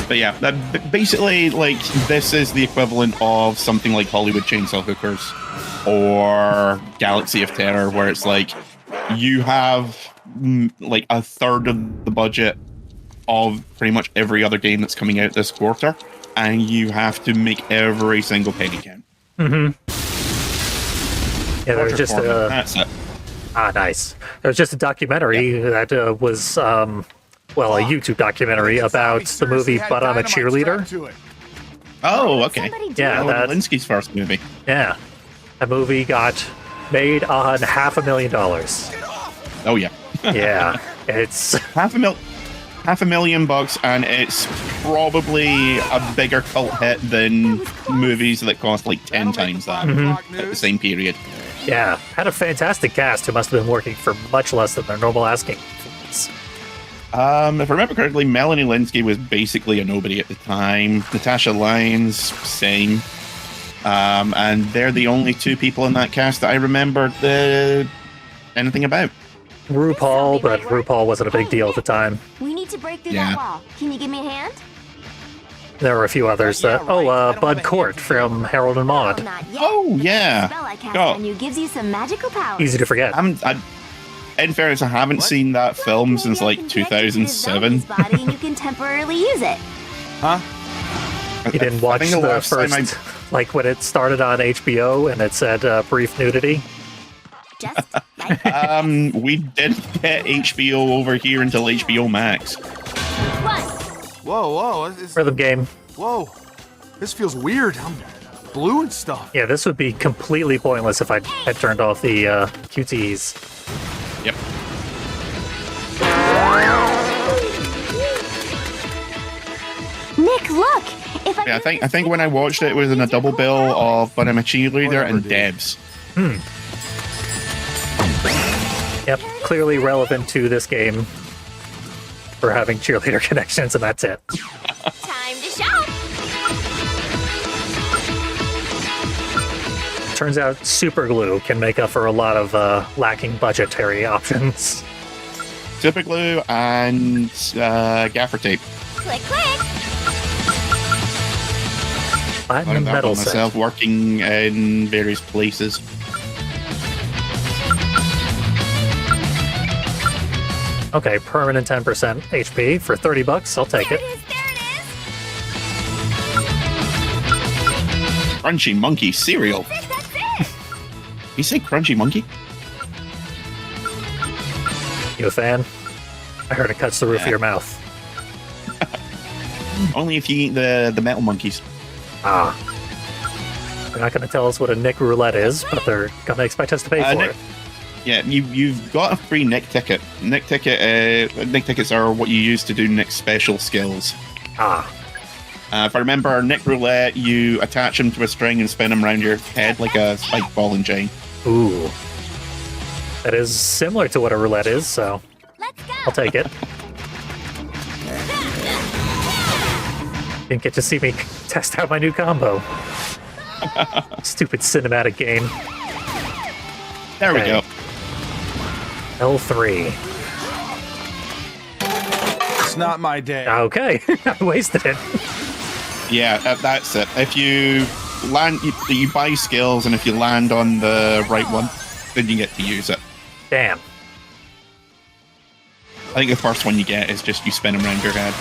But yeah, basically, like, this is the equivalent of something like Hollywood Chainsaw Hookers or Galaxy of Terror, where it's like you have like a third of the budget of pretty much every other game that's coming out this quarter, and you have to make every single penny count. Mm-hmm. Yeah, there's just a... That's it. Ah, nice. There was just a documentary that was, well, a YouTube documentary about the movie But I'm a Cheerleader. Oh, okay. Yeah, that's Linsky's first movie. yeah. That movie got made on $500,000. Oh yeah, Yeah, it's $500,000, and it's probably a bigger cult hit than movies that cost like 10 times that at the same period. yeah had a fantastic cast who must have been working for much less than their normal asking fees. If I remember correctly, Melanie Linsky was basically a nobody at the time. Natasha Lyons, same. And they're the only two people in that cast that I remember anything about. RuPaul, but RuPaul wasn't a big deal at the time. We need to break through Yeah. that wall. Can you give me a hand? There were a few others that. Bud Cort from Harold and Maude. Not yet. Oh, yeah. The spell I cast Oh. on you gives you some magical powers. Easy to forget. In fairness, I haven't seen that film since like Maybe I can connect it to the 2007. zombie's body and you can temporarily use it. Huh? You didn't watch think the last time first, like when it started on HBO and it said brief nudity. Just like We didn't get HBO over here until HBO Max. one. Whoa. Rhythm game. Whoa. This feels weird. I'm blue and stuff. Yeah, this would be completely pointless if I had turned off the QTEs. Yep. Nick, look! If Yeah, I think when I watched it, it was in a double bill of But I'm a Cheerleader and Debs. Yep, clearly relevant to this game for having cheerleader connections, and that's it. time to shout! Turns out super glue can make up for a lot of lacking budgetary options. Super glue and gaffer tape. Click, click! Platinum Learned that metal by set. myself working in various places. Okay, permanent 10% HP for $30. I'll take There it. it is, there it is! Crunchy Monkey cereal. That's it! You say Crunchy Monkey? You a fan? I heard it cuts the roof of your mouth. Only if you eat the metal monkeys. Ah. They're not going to tell us what a Nick Roulette is, but they're going to expect us to pay for Nick- it. Yeah, you've got a free Nick ticket. Nick tickets are what you use to do Nick's special skills. Ah. If I remember, Nick Roulette, you attach him to a string and spin him around your head like a spike ball and chain. Ooh. That is similar to what a roulette is, so Let's go! I'll take it. Didn't get to see me test out my new combo. Stupid cinematic game. There we Okay. go. L3. It's not my day. Okay, I wasted it. Yeah, that's it. If you land, you buy skills, and if you land on the right one, then you get to use it. Damn. I think the first one you get is just you spin them around your head.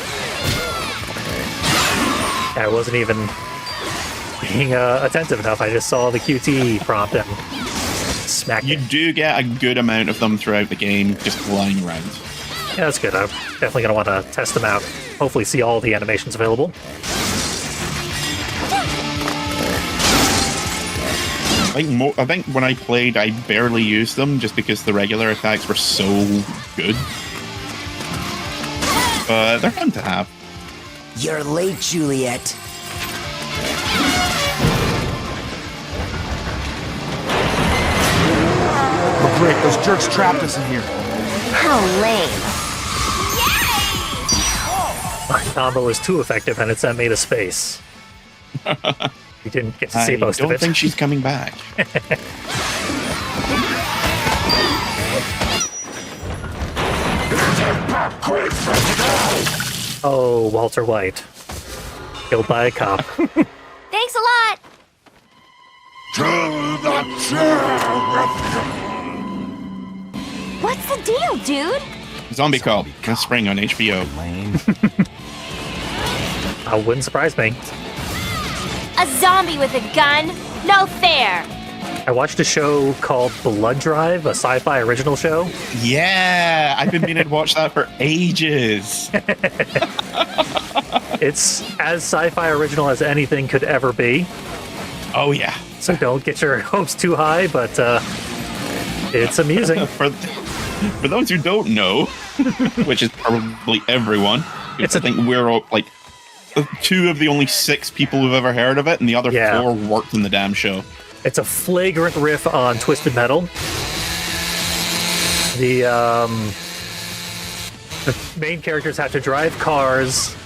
I wasn't even being attentive enough. I just saw the QT prompt and smacked You it. do get a good amount of them throughout the game, just flying around. Yeah, that's good. I'm definitely going to want to test them out. Hopefully see all the animations available. I think when I played, I barely used them just because the regular attacks were so good. But they're fun to have. You're late, Juliet. Oh, great. Those jerks trapped us in here. How lame. My combo was too effective and it sent me to space. You didn't get to see I most don't of it. think she's coming back. Oh, Walter White. Killed by a cop. Thanks a lot! What's the deal, dude? Zombie Cop, this spring on HBO. Wouldn't surprise me. A zombie with a gun? No fair! I watched a show called Blood Drive, a sci-fi original show. Yeah, I've been meaning to watch that for ages. It's as sci-fi original as anything could ever be. Oh, yeah. So don't get your hopes too high, but it's amusing. For those who don't know, which is probably everyone, I think we're all, like 2 of the only 6 people who've ever heard of it, and the other 4 worked in the damn show. It's a flagrant riff on Twisted Metal. The main characters have to drive cars,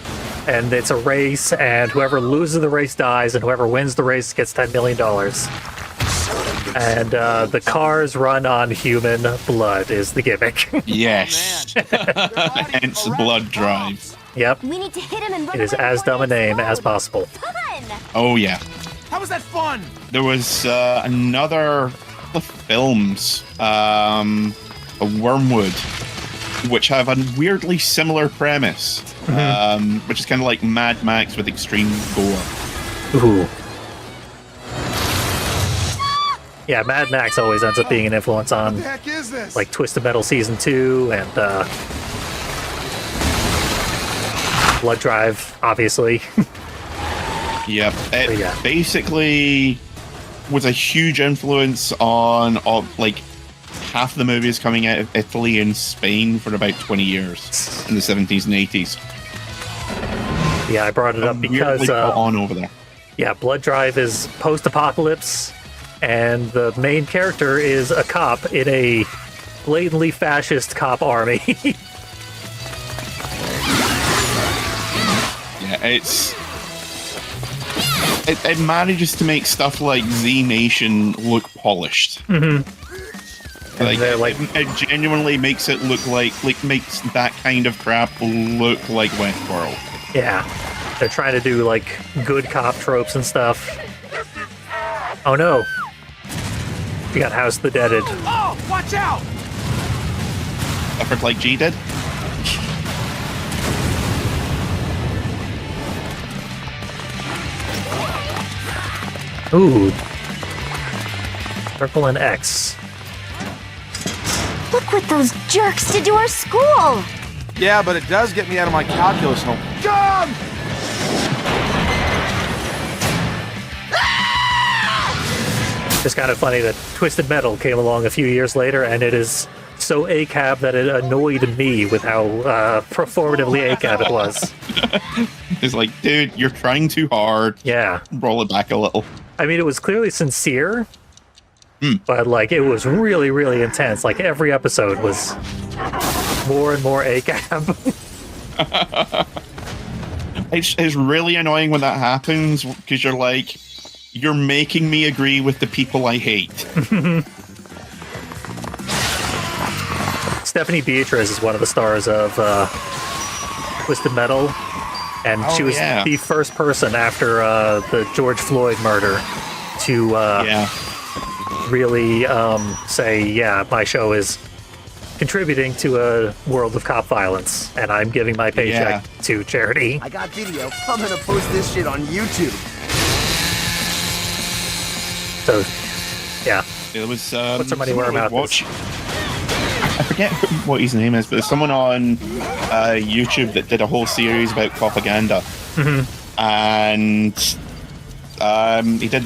and it's a race, and whoever loses the race dies, and whoever wins the race gets $10 million. And the cars run on human blood is the gimmick. Yes. Hence Blood Drive. Yep. We need to hit him and run It is away as dumb a down the name road. as possible. Fun! Oh, yeah. How was that fun? There was another couple of films, Wormwood, which have a weirdly similar premise, which is kind of like Mad Max with extreme gore. Ooh. Yeah, Mad Max always ends up being an influence on What the heck is this? like Twisted Metal Season 2 and Blood Drive, obviously. Yep. It Yeah. basically was a huge influence on like half the movies coming out of Italy and Spain for about 20 years in the 70s and 80s. Yeah, I brought it up because Weirdly put on over there. yeah, Blood Drive is post-apocalypse, and the main character is a cop in a blatantly fascist cop army. Yeah, it manages to make stuff like Z Nation look polished. Mm-hmm. Like, they're like- it genuinely makes it look like makes that kind of crap look like Westworld. Yeah, they're trying to do like good cop tropes and stuff. Oh no, we got House the Deaded. Oh, watch out! Effort like G did. Ooh, Circle and X. Look what those jerks did to our school! Yeah, but it does get me out of my calculus hole. Gun! It's kind of funny that Twisted Metal came along a few years later, and it is so ACAB that it annoyed me with how performatively ACAB it was. It's like, dude, you're trying too hard. Yeah. Roll it back a little. I mean, it was clearly sincere, but like it was really, really intense. Like every episode was more and more ACAB. It's really annoying when that happens because you're like, you're making me agree with the people I hate. Stephanie Beatriz is one of the stars of Twisted Metal, and she was the first person after the George Floyd murder to really say, yeah, my show is contributing to a world of cop violence, and I'm giving my paycheck to charity. I got video. I'm gonna post this shit on YouTube. So, yeah. It was What's her money where her mouth is? I forget what his name is, but there's someone on YouTube that did a whole series about propaganda, and he did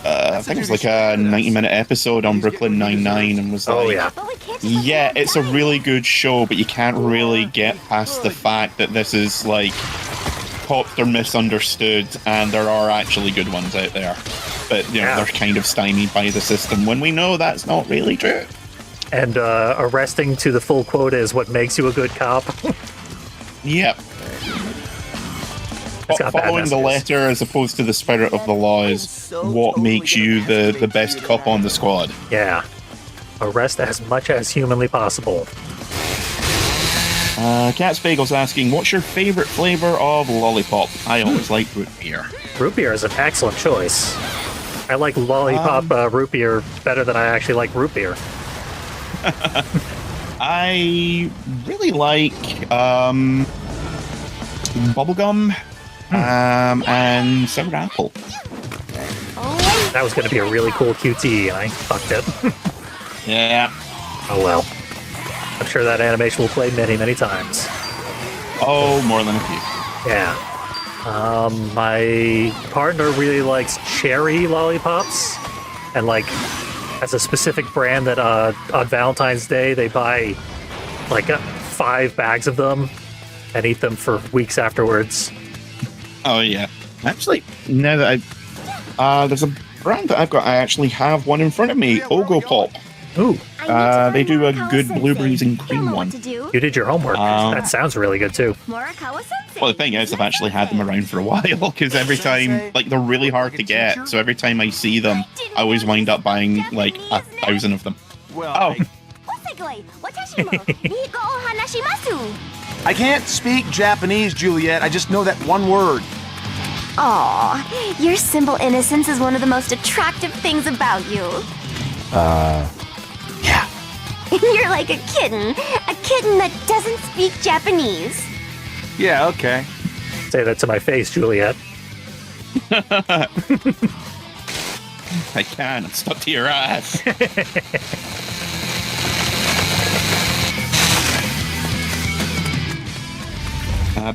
I think it was like a 90-minute episode on Brooklyn Nine-Nine, and was like, yeah, it's a really good show, but you can't really get past the fact that this is like cops are misunderstood, and there are actually good ones out there, but you know they're kind of stymied by the system when we know that's not really true. And arresting to the full quota is what makes you a good cop. Yep. Following the letter as opposed to the spirit of the law is what makes you the best cop on the squad. Yeah. Arrest as much as humanly possible. Cat Spagel's asking, what's your favorite flavor of Lollipop? I always like root beer. Root beer is an excellent choice. I like Lollipop root beer better than I actually like root beer. I really like bubblegum and sour apple. That was going to be a really cool QT, and I fucked it. Yeah. Oh well. I'm sure that animation will play many, many times. Oh, more than a few. Yeah. My partner really likes cherry lollipops, and like, that's a specific brand that on Valentine's Day they buy like 5 bags of them and eat them for weeks afterwards. Oh yeah. Actually, now that there's a brand that I've got. I actually have one in front of me. Oglipop. Ooh, They do a good blueberries and cream one. you did your homework. That sounds really good too. Well, the thing is, I've actually had them around for a while because every time, like, they're really hard to get. So every time I see them, I always wind up buying like 1,000 of them. Well, I can't speak Japanese, Juliet. I just know that one word. Aw, your simple innocence is one of the most attractive things about you. Yeah. You're like a kitten that doesn't speak Japanese. Yeah, okay. Say that to my face, Juliet. I can. I'm stuck to your ass.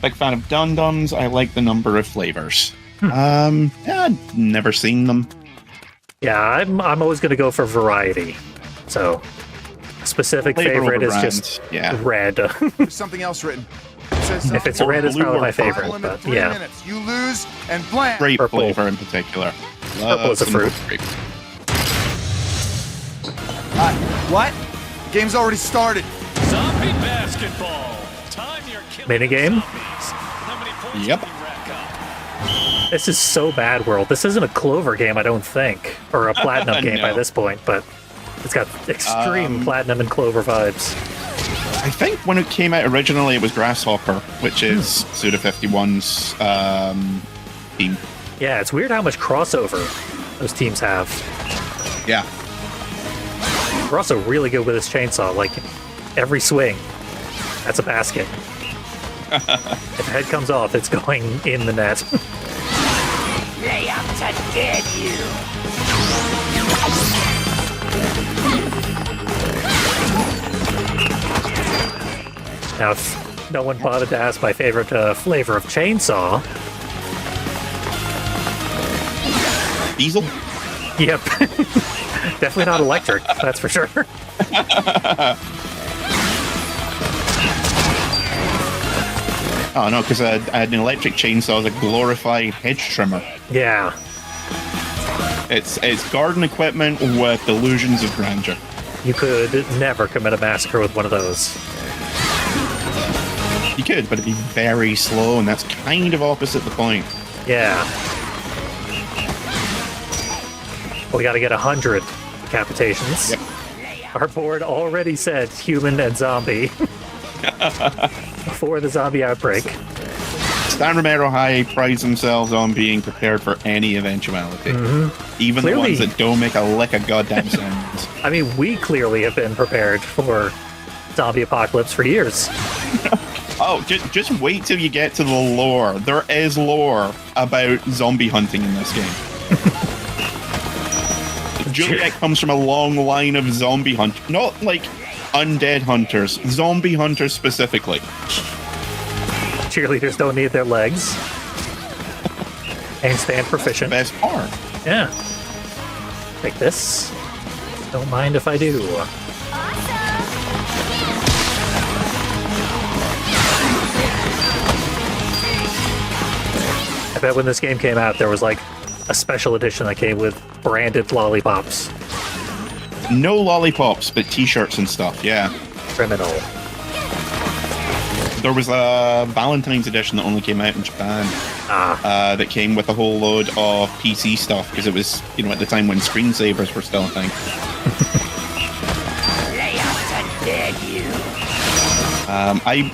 Big fan of Dum-Dums. I like the number of flavors. Yeah, I've never seen them. Yeah, I'm always going to go for variety. So, specific Flavor favorite over is brand, just yeah. red. There's something else written. It says If it's red, it's blue probably or my purple. favorite. Final limit, But 3 yeah, minutes. You lose and blam. Grape Purple. flavor in particular. Purple is a Some fruit. grape. What? Game's already started. Zombie basketball. Time your killing. minigame. How many points Yep. can you rack up? This is so bad, World. This isn't a Clover game, I don't think, or a Platinum game by No. this point. But it's got extreme Platinum and Clover vibes. I think when it came out originally, it was Grasshopper, which is Suda 51's team. Yeah, it's weird how much crossover those teams have. Yeah. We're also really good with this chainsaw. Like, every swing, that's a basket. If the head comes off, it's going in the net. Lay up to dead you. Now, if no one bothered to ask my favorite flavor of chainsaw, Diesel? yep. Definitely not electric, that's for sure. Oh no, because an electric chainsaw is a glorified hedge trimmer. Yeah. It's garden equipment with illusions of grandeur. You could never commit a massacre with one of those. You could, but it'd be very slow, and that's kind of opposite the point. Yeah. We gotta get 100 decapitations. Yep. Our board already said human and zombie before the zombie outbreak. San Romero High prides themselves on being prepared for any eventuality. Even Clearly. the ones that don't make a lick of goddamn sense. I mean, we clearly have been prepared for zombie apocalypse for years. Oh, just wait till you get to the lore. There is lore about zombie hunting in this game. Juliet comes from a long line of zombie hunters. Not like undead hunters. Zombie hunters specifically. Cheerleaders don't need their legs. And stand proficient. Best part. Yeah. Take this. Don't mind if I do. I bet when this game came out, there was like a special edition that came with branded lollipops. No lollipops, but t-shirts and stuff, yeah. Criminal. There was a Valentine's edition that only came out in Japan that came with a whole load of PC stuff because it was, you know, at the time when screensavers were still a thing. Lay up to dead you.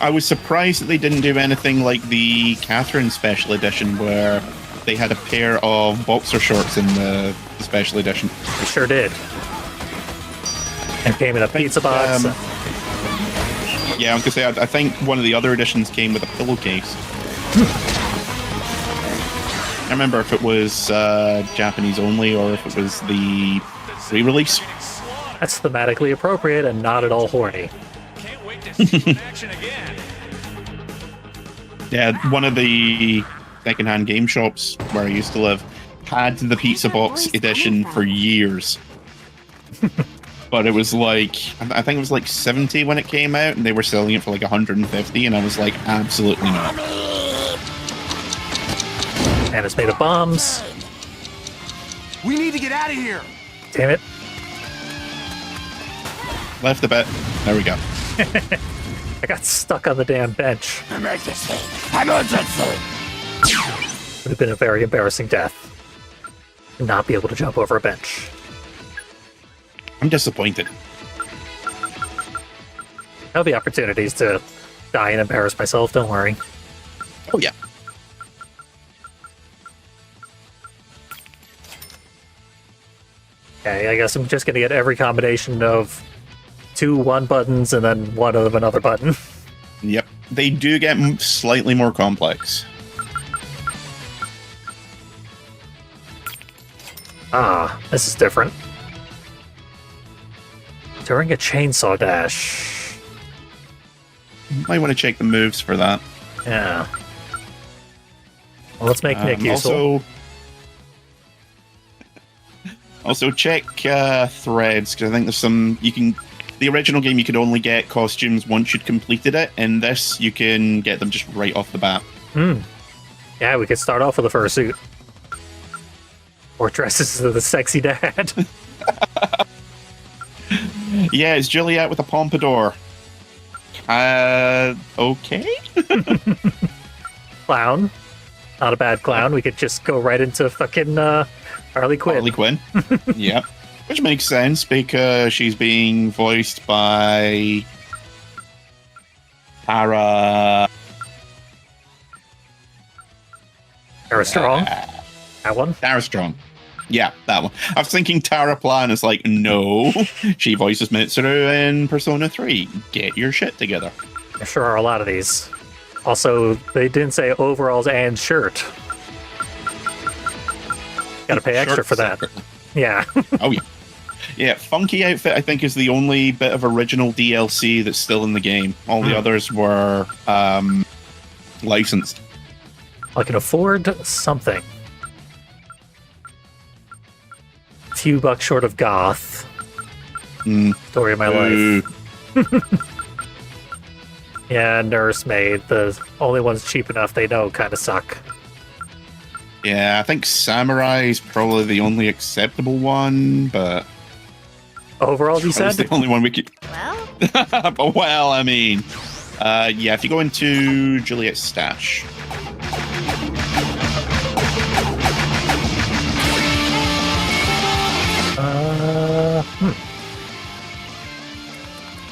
I was surprised that they didn't do anything like the Catherine special edition where they had a pair of boxer shorts in the special edition. They sure did. And came in a pizza box. Yeah, I was going to say, I think one of the other editions came with a pillowcase. I remember if it was Japanese only or if it was the re-release. That's thematically appropriate and not at all horny. Can't wait to see you in action again. Yeah, one of the secondhand game shops where I used to live had the Pizza Box edition for years. But it was like, I think it was like 70 when it came out, and they were selling it for like 150, and I was like, absolutely not. And it's made of bombs. We need to get out of here. Damn it. Left a bit. There we go. I got stuck on the damn bench. Emergency! Emergency! Would have been a very embarrassing death. Not be able to jump over a bench. I'm disappointed. There'll be opportunities to die and embarrass myself, don't worry. Oh, yeah. Okay, I guess I'm just gonna get every combination of 2 1 buttons and then one of another button. Yep. They do get slightly more complex. Ah, this is different. During a chainsaw dash. Might want to check the moves for that. Yeah. Well, let's make Nick useful. Also check threads, because I think there's some... The original game, you could only get costumes once you'd completed it. In this, you can get them just right off the bat. Yeah, we could start off with a fursuit. Or dresses as the sexy dad. Yeah, it's Juliet with a pompadour. Okay. Clown. Not a bad clown. We could just go right into fucking Harley Quinn. Harley Quinn. Yeah. Which makes sense because she's being voiced by Tara Strong. That one. Tara Strong. Yeah, that one. I was thinking Tara Plan is like, no. She voices Mitsuru in Persona 3. Get your shit together. There sure are a lot of these. Also, they didn't say overalls and shirt. Gotta pay extra for that. Separately. Yeah. Oh, yeah. Yeah, Funky Outfit, I think, is the only bit of original DLC that's still in the game. All the others were licensed. I can afford something. Few bucks short of goth. Story of my life. Yeah, nursemaid. The only ones cheap enough they know kind of suck. Yeah, I think Samurai is probably the only acceptable one, but... Overall, you That's said? the only one we could... Well, Well, I mean... yeah, if you go into Juliet's stash...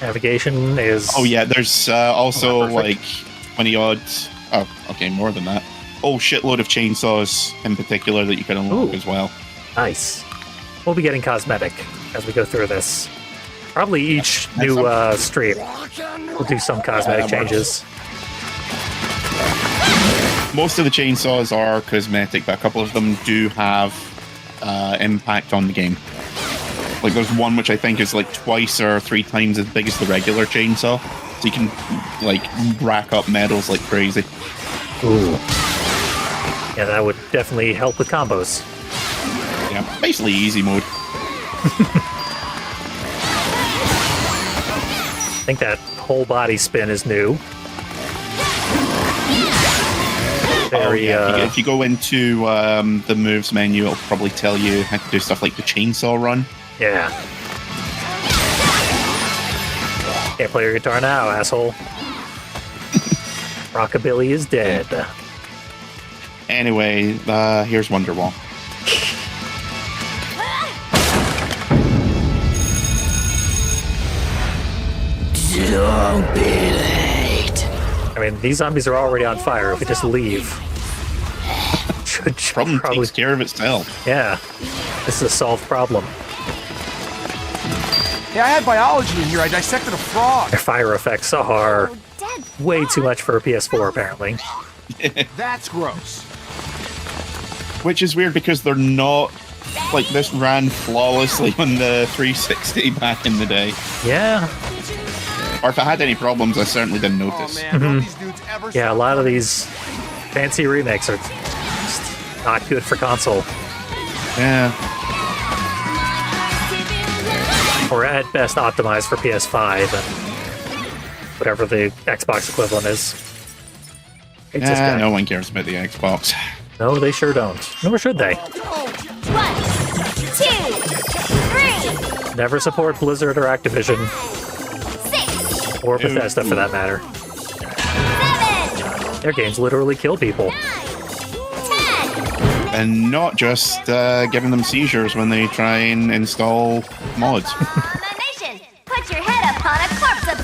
Navigation is... Oh yeah, there's also perfect. like 20 odd... Oh, okay, more than that. Oh, shitload of chainsaws in particular that you can unlock Ooh. as well. Nice. We'll be getting cosmetic as we go through this. Probably each new stream will do some cosmetic that works. changes. Most of the chainsaws are cosmetic, but a couple of them do have impact on the game. Like there's one which I think is like twice or 3 times as big as the regular chainsaw. So you can like rack up medals like crazy. Ooh. Yeah, that would definitely help with combos. Yeah, basically easy mode. I think that whole body spin is new. Very, If you go into the moves menu, it'll probably tell you how to do stuff like the chainsaw run. yeah. Can't play your guitar now, asshole. Rockabilly is dead. Anyway, here's Wonderwall. Don't be late. I mean, these zombies are already on fire. If we just leave, should Problem probably... takes care of itself. Yeah, this is a solved problem. Hey, I had biology in here. I dissected a frog. Their fire effects are dead. way too much for a PS4, apparently. That's gross. Which is weird because they're not like this ran flawlessly on the 360 back in the day. Yeah. Or if I had any problems, I certainly didn't notice. Oh, man, don't these dudes ever Yeah, a stop? lot of these fancy remakes are just not good for console. Yeah. Or at best optimized for PS5 and whatever the Xbox equivalent is. It's just Yeah, bad. no one cares about the Xbox. No, they sure don't. Nor should they. 1, 2, 3, Never support Blizzard or Activision, 6, or Bethesda for that matter. 7, Their games literally kill people. 10. And not just giving them seizures when they try and install mods. Nation, put your head up on a corpse of...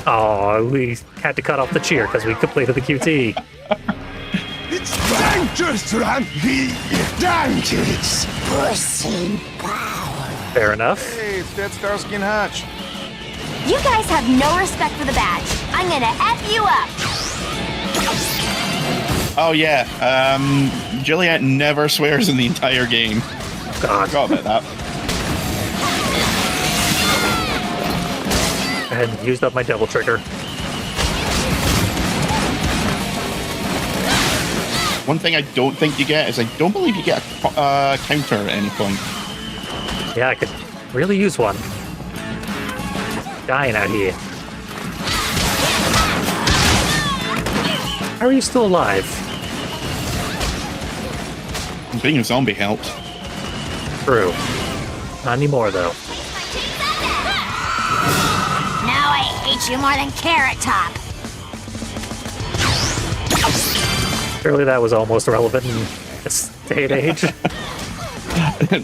Oh, we had to cut off the cheer because we completed the QT. It's dangerous, Randy! Dangerous! Pussy power! Fair enough. Hey, it's Dead Starsky and Hutch. You guys have no respect for the badge. I'm gonna F you up. Oh yeah, Juliet never swears in the entire game. God. Forgot about that. And used up my double trigger. One thing I don't think you get is I don't believe you get a counter at any point. Yeah, I could really use one. Dying out here. How are you still alive? Being a zombie helps. True. Not anymore, though. Now I hate you more than Carrot Top. Surely that was almost relevant in this day and age.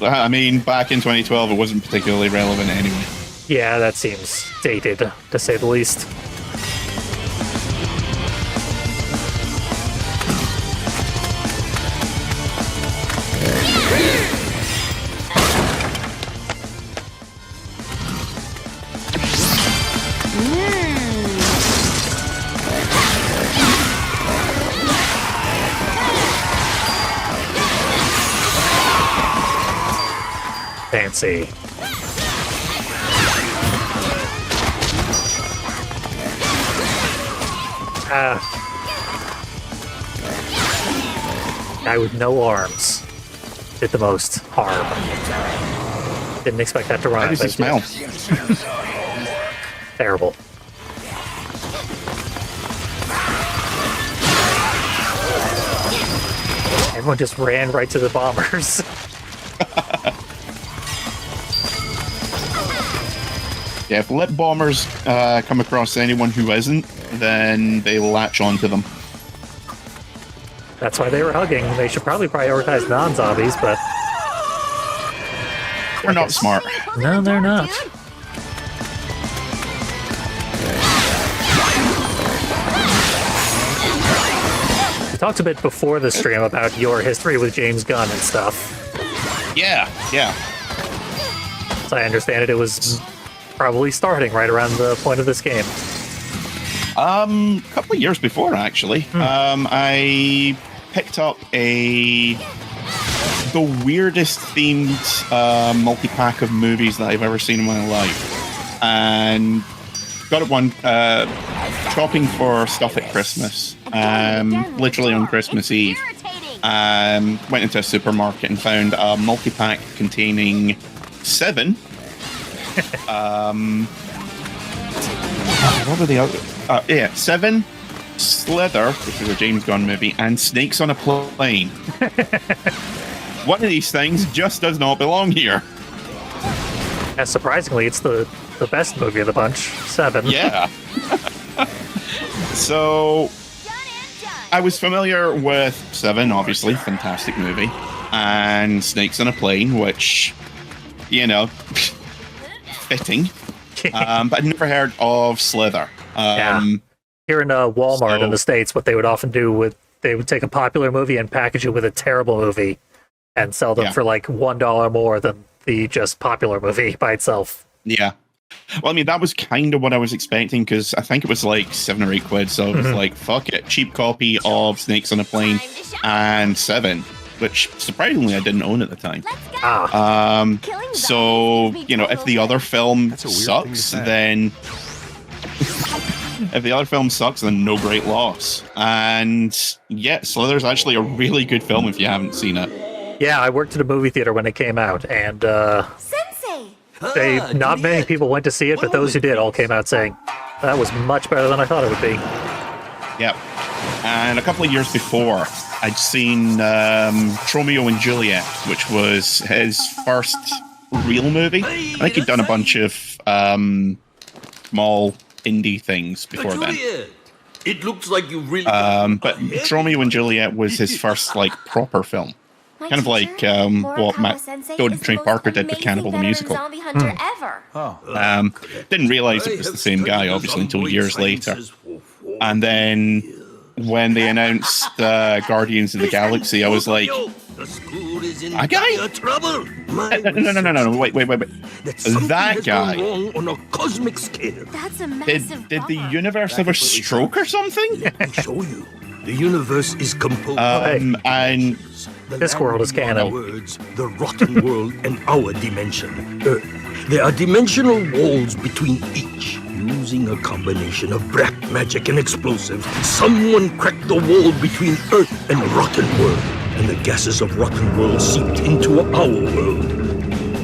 I mean, back in 2012, it wasn't particularly relevant anyway. Yeah, that seems dated, to say the least. Fancy. Guy with no arms did the most harm. Didn't expect that to run. How does it smell? Terrible. Everyone just ran right to the bombers. Yeah, if lip bombers come across anyone who isn't, then they latch onto them. That's why they were hugging. They should probably prioritize non-zombies, but... They're not smart. No, they're not. We talked a bit before the stream about your history with James Gunn and stuff. Yeah, yeah. As I understand it, it was probably starting right around the point of this game. A couple of years before, actually. I picked up the weirdest themed multi-pack of movies that I've ever seen in my life. And got it one shopping for stuff at Christmas. Literally on Christmas Eve. Went into a supermarket and found a multi-pack containing 7. What were the other? 7, Slither, which is a James Gunn movie, and Snakes on a Plane. One of these things just does not belong here. And surprisingly, it's the best movie of the bunch. 7. Yeah. So, I was familiar with 7, obviously, fantastic movie, and Snakes on a Plane, which, you know, fitting. But I'd never heard of Slither. Here in Walmart in the States, what they would often do they would take a popular movie and package it with a terrible movie and sell them for like $1 more than the just popular movie by itself. Yeah. Well, I mean, that was kind of what I was expecting because I think it was like 7 or 8 quid. So it was like, fuck it, cheap copy of Snakes on a Plane and 7. which surprisingly I didn't own at the time. Killing So, zombies you know, if the other film That's a weird thing to sucks, say. then if the other film sucks, then no great loss. And yeah, Slither's actually a really good film if you haven't seen it. Yeah, I worked at a movie theater when it came out, and Sensei! not many people went to see it, but those who did all came out saying, that was much better than I thought it would be. Yep. And a couple of years before, I'd seen Romeo and Juliet, which was his first real movie. I think he'd done a bunch of small indie things before then. It looks like you really. But Romeo and Juliet was his first like proper film. Kind of like what Trey Parker did with Cannibal the Musical. Didn't realize it was the same guy, obviously, until years later. And then when they announced Guardians of the Galaxy, I was like, a guy? No, wait. That guy? On a cosmic scale. That's a massive Did the universe have a stroke or something? Show you. The universe is composed And This world is canon. words, the rotten world and our dimension, Earth. There are dimensional walls between each. Using a combination of black magic and explosives, someone cracked the wall between Earth and rotten world, and the gases of rotten world seeped into our world.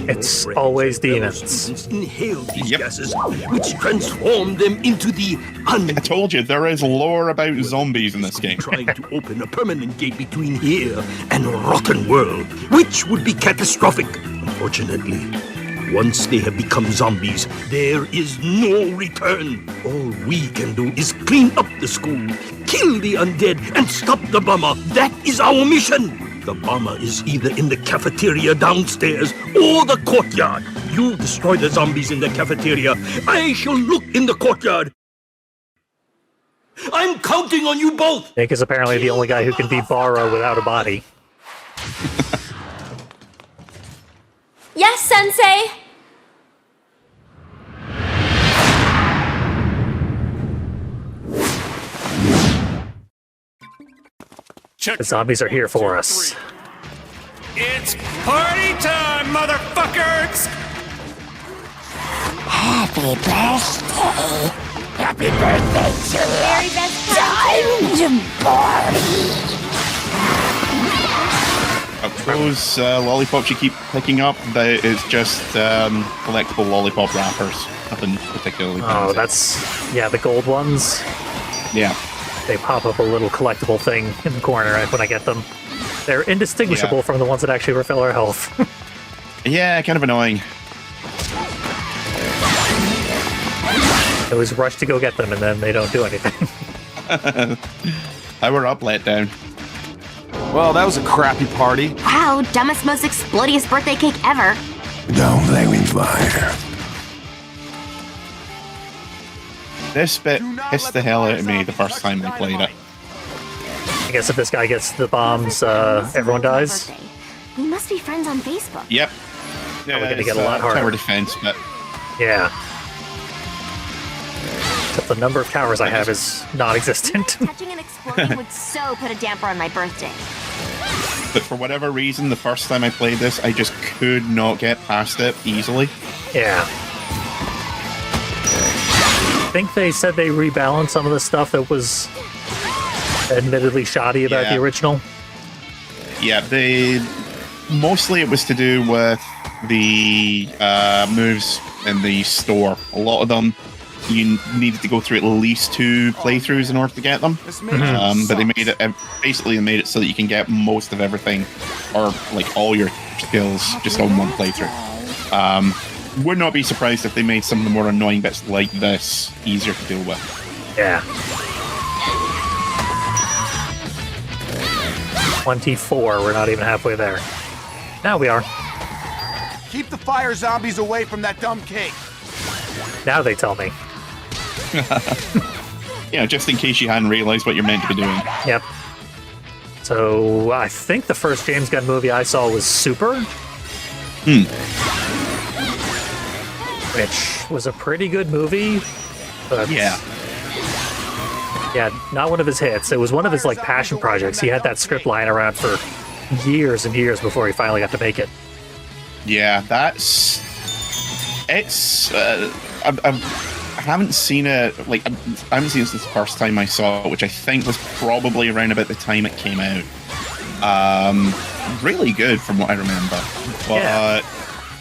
It's always demons. Students inhaled these gases, which transformed them into the I told you, there is lore about zombies in this game. trying to open a permanent gate between here and rotten world, which would be catastrophic. Unfortunately, once they have become zombies, there is no return. All we can do is clean up the school, kill the undead, and stop the bomber. That is our mission. The bomber is either in the cafeteria downstairs or the courtyard. You destroy the zombies in the cafeteria. I shall look in the courtyard. I'm counting on you both. Nick is apparently the only guy who can be Borrow without a body. Yes, Sensei! The zombies are here for us. It's party time, motherfuckers! Happy birthday! Happy birthday, Very Juliet! best Time to party! Those lollipops you keep picking up, that is just collectible lollipop wrappers. Nothing particularly Oh, fancy. that's... yeah, the gold ones. Yeah. They pop up a little collectible thing in the corner when I get them. They're indistinguishable Yeah. from the ones that actually refill our health. Yeah, kind of annoying. I always rush to go get them, and then they don't do anything. Power up, let down. Well, that was a crappy party. Wow, dumbest, most explodious birthday cake ever. Don't blame me, fire. This bit pissed the hell out of me the first time I played it. I guess if this guy gets the bombs, everyone dies. Birthday. We must be friends on Facebook. Yep. Yeah, we're gonna it's, get a lot harder. Tower defense, but Yeah. Except the number of towers I have is non-existent. Touching an explosion would so put a damper on my birthday. but for whatever reason, the first time I played this, I just could not get past it easily. Yeah. I think they said they rebalanced some of the stuff that was admittedly shoddy about Yeah. the original. Yeah, mostly it was to do with the moves in the store. A lot of them you needed to go through at least 2 playthroughs in order to get them. But they made it basically they made it so that you can get most of everything, or like all your skills, just on one playthrough. Would not be surprised if they made some of the more annoying bits like this easier to deal with. Yeah. 24, we're not even halfway there. Now we are. Keep the fire zombies away from that dumb cake. Now they tell me. Yeah, just in case you hadn't realized what you're meant to be doing. Yep. So, I think the first James Gunn movie I saw was Super. Which was a pretty good movie. But Yeah. yeah, not one of his hits. It was one of his like passion projects. He had that script lying around for years and years before he finally got to make it. Yeah, I haven't seen it, like, I haven't seen it since the first time I saw it, which I think was probably around about the time it came out. Really good from what I remember. But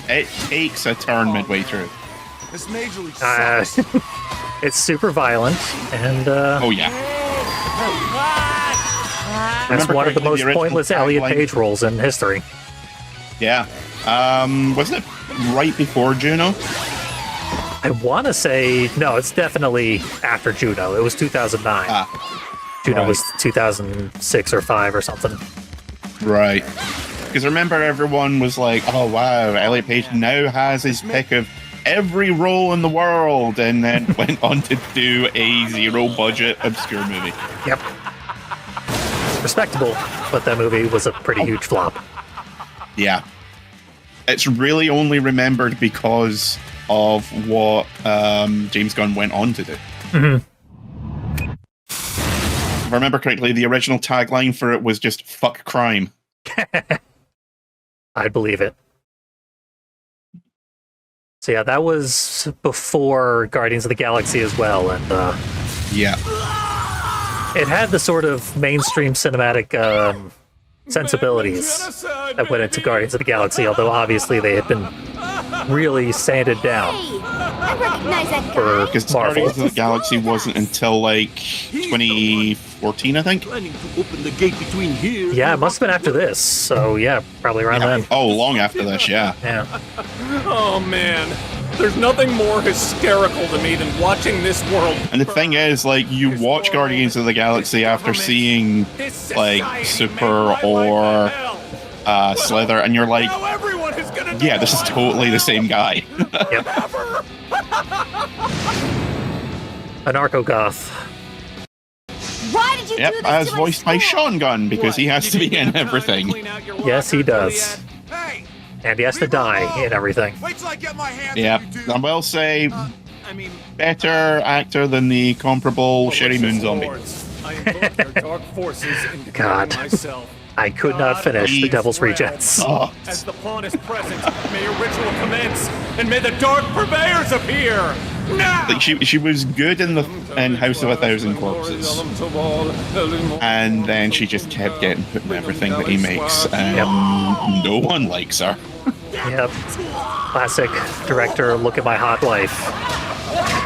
it takes a turn midway through. This Major League sucks. It's super violent, and oh yeah. That's one of the most pointless Elliot Page roles in history. Yeah. Wasn't it right before Juno? I want to say, no, it's definitely after Juno. It was 2009. Juno was 2006 or 5 or something. Right. Because remember, everyone was like, oh wow, Elliot Page now has his pick of every role in the world, and then went on to do a zero-budget obscure movie. Yep. Respectable, but that movie was a pretty huge flop. Yeah. It's really only remembered because of what James Gunn went on to do. Mm-hmm. If I remember correctly, the original tagline for it was just "fuck crime." I'd believe it. So yeah, that was before Guardians of the Galaxy as well, and yeah, it had the sort of mainstream cinematic sensibilities that went into Guardians of the Galaxy, although obviously they had been really sanded down. I recognize that guy. Because Guardians of the Galaxy wasn't until like 2014, I think. Planning to open the gate between here. Yeah, it must have been after this. So yeah, probably around then. Oh, long after this, yeah. Yeah. Oh man, there's nothing more hysterical to me than watching this world. And the thing is, like, you watch Guardians of the Galaxy after seeing like Super or Slither, and you're like, yeah, this is totally the same guy. Yep. An Arco-Goth. Why did you do this as to voiced by Sean Gunn, because he has to be in everything. Yes, he does. And he has to die in everything. Wait till I get my hands Yeah, on you, dude. I will say, better actor than the comparable Sherry Moon zombie. God. I could not finish The Devil's Rejects. Oh. As the pawn is present, may a ritual commence, and may the dark purveyors appear. Now! Like she was good in House of a Thousand Corpses, and then she just kept getting put in everything that he makes, and no one likes her. Yep. Classic director, look at my hot wife.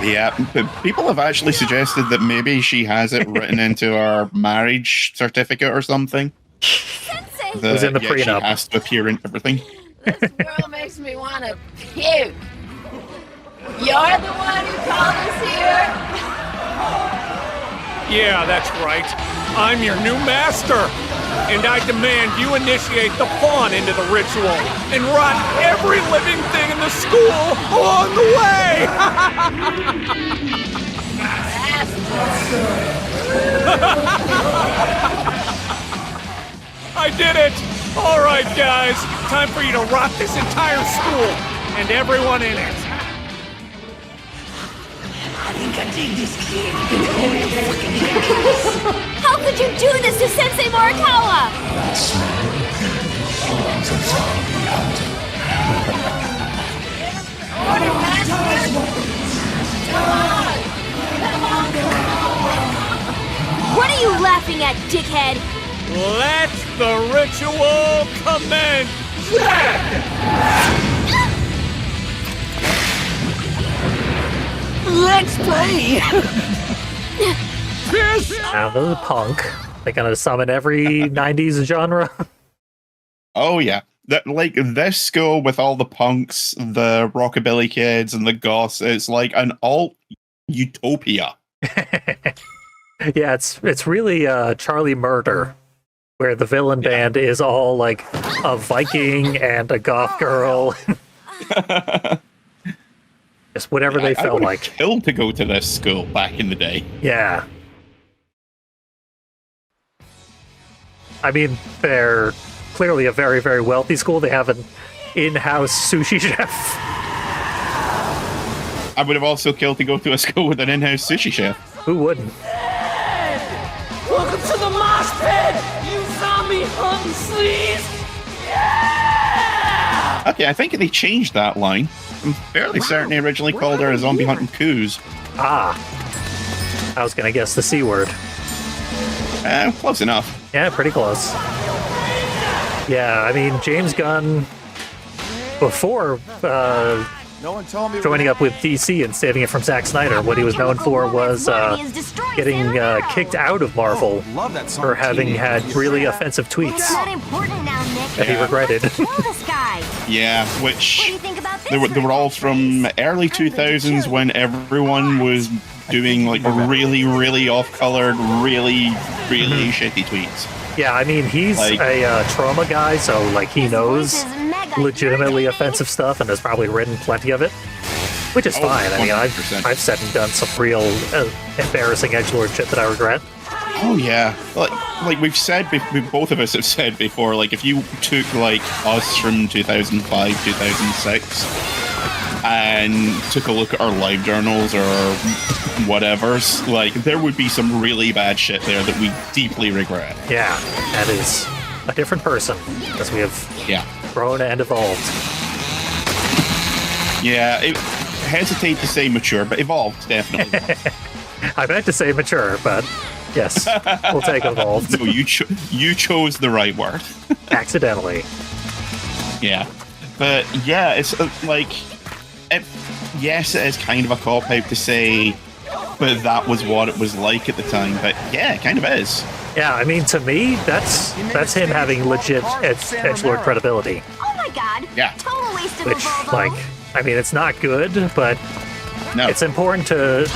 Yeah, but people have actually suggested that maybe she has it written into her marriage certificate or something. Sensei! It was in the prenup. She has to appear in everything. This girl makes me want to puke. You're the one who called us here? Yeah, that's right. I'm your new master. And I demand you initiate the pawn into the ritual and rot every living thing in the school along the way! I did it! All right, guys. Time for you to rot this entire school and everyone in it. How could you do this to Sensei Morikawa? What are you laughing at, dickhead? Let the ritual commence! Let's play! Now, this is punk. They're gonna summon every 90s genre. Oh yeah, like this school with all the punks, the rockabilly kids, and the goths. It's like an alt utopia. Yeah, it's really Charlie Murder, where the villain band is all like a Viking and a goth girl. Just whatever they felt like. Killed to go to this school back in the day. Yeah. I mean, they're clearly a very, very wealthy school. They have an in-house sushi chef. I would have also killed to go to a school with an in-house sushi chef. Who wouldn't? Welcome to the mosh pit, you zombie hunting sleaze! Yeah! Okay, I think they changed that line. I'm fairly certain they originally called her a zombie hunting coos. Ah. I was going to guess the C word. Close enough. Yeah, pretty close. Yeah, I mean, James Gunn, before No one told me joining up with DC and saving it from Zack Snyder, what he was known for was getting kicked out of Marvel love that song. for having had really offensive tweets Not important now, Nick. that he regretted. Kill this guy. Yeah, What do which you think about this? they were all from early 2000s when everyone was doing like really, really off-colored, really, really shitty tweets. Yeah, I mean, he's Like- a trauma guy, so like he knows legitimately offensive stuff and has probably written plenty of it, which is Oh, fine. I mean, 100%. I've said and done some real embarrassing edgelord shit that I regret. Oh yeah, like we've said, we both of us have said before. Like if you took like us from 2005, 2006, and took a look at our live journals or whatever's, like there would be some really bad shit there that we deeply regret. Yeah, that is a different person as we have Yeah, grown and evolved. yeah. Hesitate to say mature, but evolved definitely. I meant to say mature, but yes, we'll take evolved. No, you chose the right word. Accidentally. Yeah, but yeah, it's yes, it is kind of a cop out to say, but that was what it was like at the time. But yeah, it kind of is. Yeah, I mean, to me, that's him having legit edgelord credibility. Oh my god. Yeah. Total waste of Which, a Volvo. like, I mean, it's not good, but No, it's important to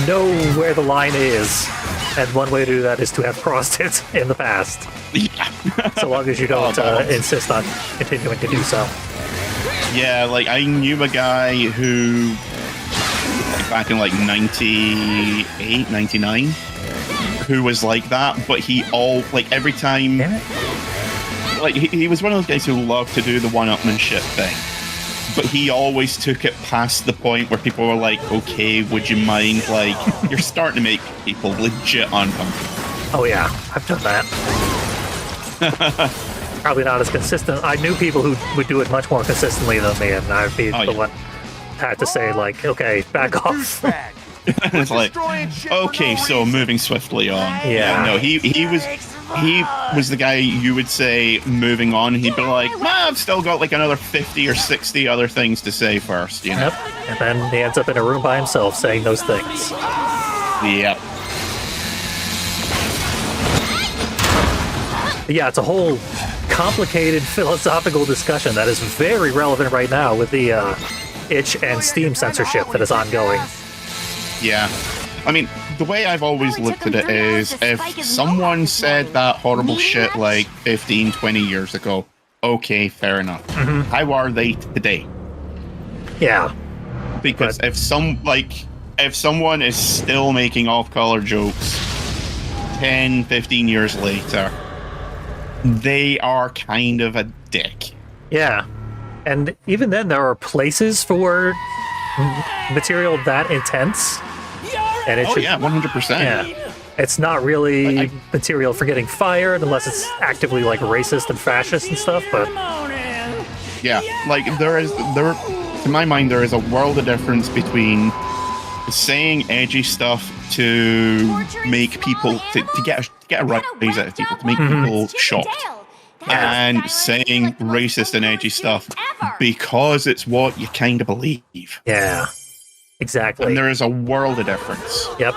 know where the line is, and one way to do that is to have crossed it in the past, yeah. so long as you don't insist on continuing to do so. Yeah, like I knew a guy who, like, back in like 98, 99, who was like that, but he every time, Damn it. like he was one of those guys who loved to do the one-upmanship thing, but he always took it past the point where people were like, okay, would you mind, like, you're starting to make people legit uncomfortable. Oh yeah, I've done that. Probably not as consistent. I knew people who would do it much more consistently than me, and I'd be the one had to say, like, okay, back off. Douchebag. It's like, okay, so moving swiftly on. Yeah. No, he was the guy you would say moving on. He'd be like, well, I've still got like another 50 or 60 other things to say first, you know? Yep. And then he ends up in a room by himself saying those things. Yep. But yeah, it's a whole complicated philosophical discussion that is very relevant right now with the itch and Steam censorship that is ongoing. Yeah. I mean, the way I've always looked at it is if someone said that horrible shit like 15, 20 years ago, okay, fair enough. How are they today? Yeah. Because if someone is still making off-color jokes 10, 15 years later, they are kind of a dick. Yeah. And even then, there are places for material that intense. And it should, yeah, 100%. Yeah. It's not really material for getting fired unless it's actively like racist and fascist and stuff, but Yeah, like to my mind, there is a world of difference between saying edgy stuff to make people to get a rise out of people, to make people shocked, and saying racist and edgy stuff because it's what you kind of believe. yeah. Exactly. And there is a world of difference. Yep.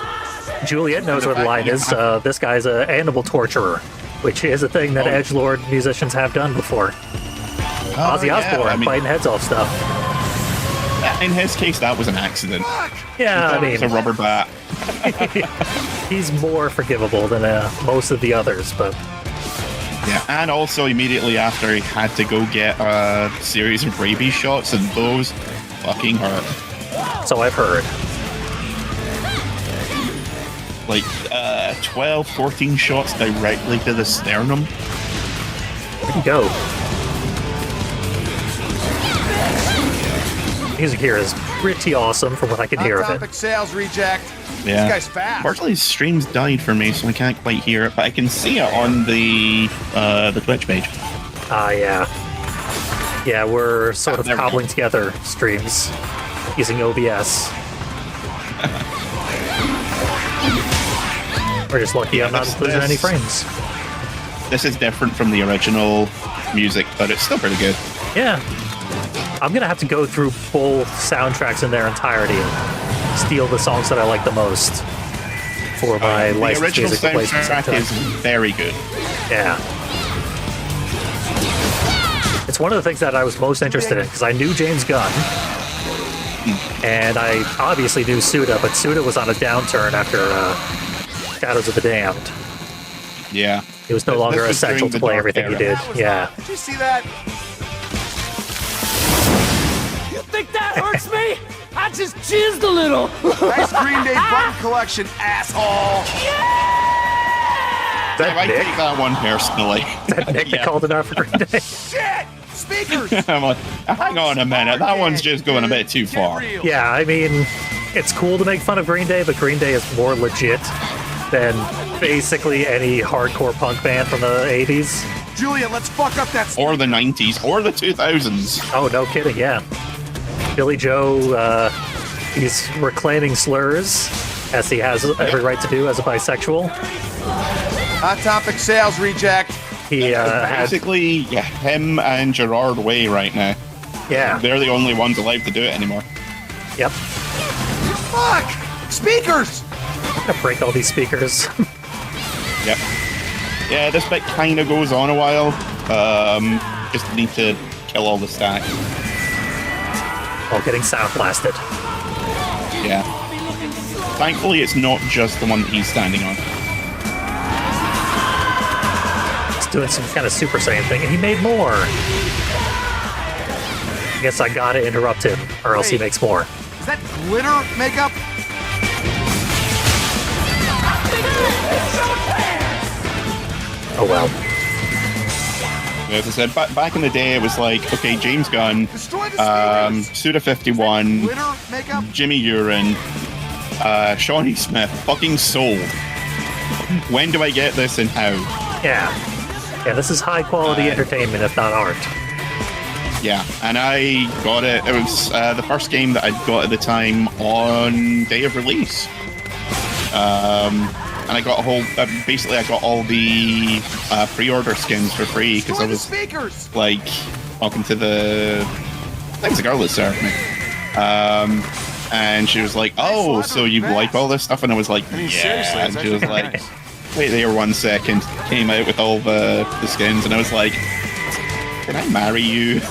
Juliet knows where the line is. This guy's an animal torturer, which is a thing that edgelord musicians have done before. Ozzy Osbourne biting heads off stuff. In his case, that was an accident. Yeah, I mean, it's a rubber bat. He's more forgivable than most of the others, but yeah. And also, immediately after, he had to go get a series of rabies shots, and those fucking hurt. So I've heard. Like 12, 14 shots directly to the sternum. There you go. Music here is pretty awesome from what I can hear of it. Topic sales reject. Yeah. This guy's fast. Unfortunately, stream's died for me, so I can't quite hear it, but I can see it on the Twitch page. Yeah. Yeah, we're sort of cobbling together streams using OBS. We're just lucky I'm not losing any frames. This is different from the original music, but it's still pretty good. Yeah. I'm going to have to go through both soundtracks in their entirety and steal the songs that I like the most for my licensed music replacement. The original soundtrack is very good. Yeah. It's one of the things that I was most interested in, because I knew James Gunn, and I obviously knew Suda, but Suda was on a downturn after Shadows of the Damned. Yeah. It was no longer essential to play everything he did. Yeah. Did you see that? You think that hurts me? I just jizzed a little. Nice Green Day button collection, asshole. I take that one personally. That Nick that called it out for Green Day. Shit! Speakers! I'm like, hang on a minute, that one's just going a bit too far. Yeah, I mean, it's cool to make fun of Green Day, but Green Day is more legit than basically any hardcore punk band from the 80s. Julia, let's fuck up that... Or the 90s, or the 2000s. Oh, no kidding, yeah. Billy Joe, he's reclaiming slurs, as he has every right to do as a bisexual. Hot Topic sales reject. He basically, him and Gerard Way right now. Yeah. They're the only ones alive to do it anymore. Yep. Fuck! Speakers! I'm gonna break all these speakers. Yep. Yeah, this bit kind of goes on a while. Just need to kill all the stack. While getting sound blasted. Yeah. Thankfully, it's not just the one that he's standing on. He's doing some kind of Super Saiyan thing, and he made more. I guess I gotta interrupt him, or else he makes more. Is that glitter makeup? Oh well. As I said, back in the day, it was like, okay, James Gunn, Suda 51, Jimmy Urine, Shawnee Smith, fucking Soul. When do I get this and how? Yeah. Yeah, this is high quality entertainment, if not art. Yeah, and I got it. It was the first game that I got at the time on day of release. And I got a whole, basically I got all the pre-order skins for free because I was like talking to I think it was the girl that served me. And she was like, oh, so you like all this stuff? And I was like, yeah. And she was like, wait there 1 second. Came out with all the skins and I was like, can I marry you?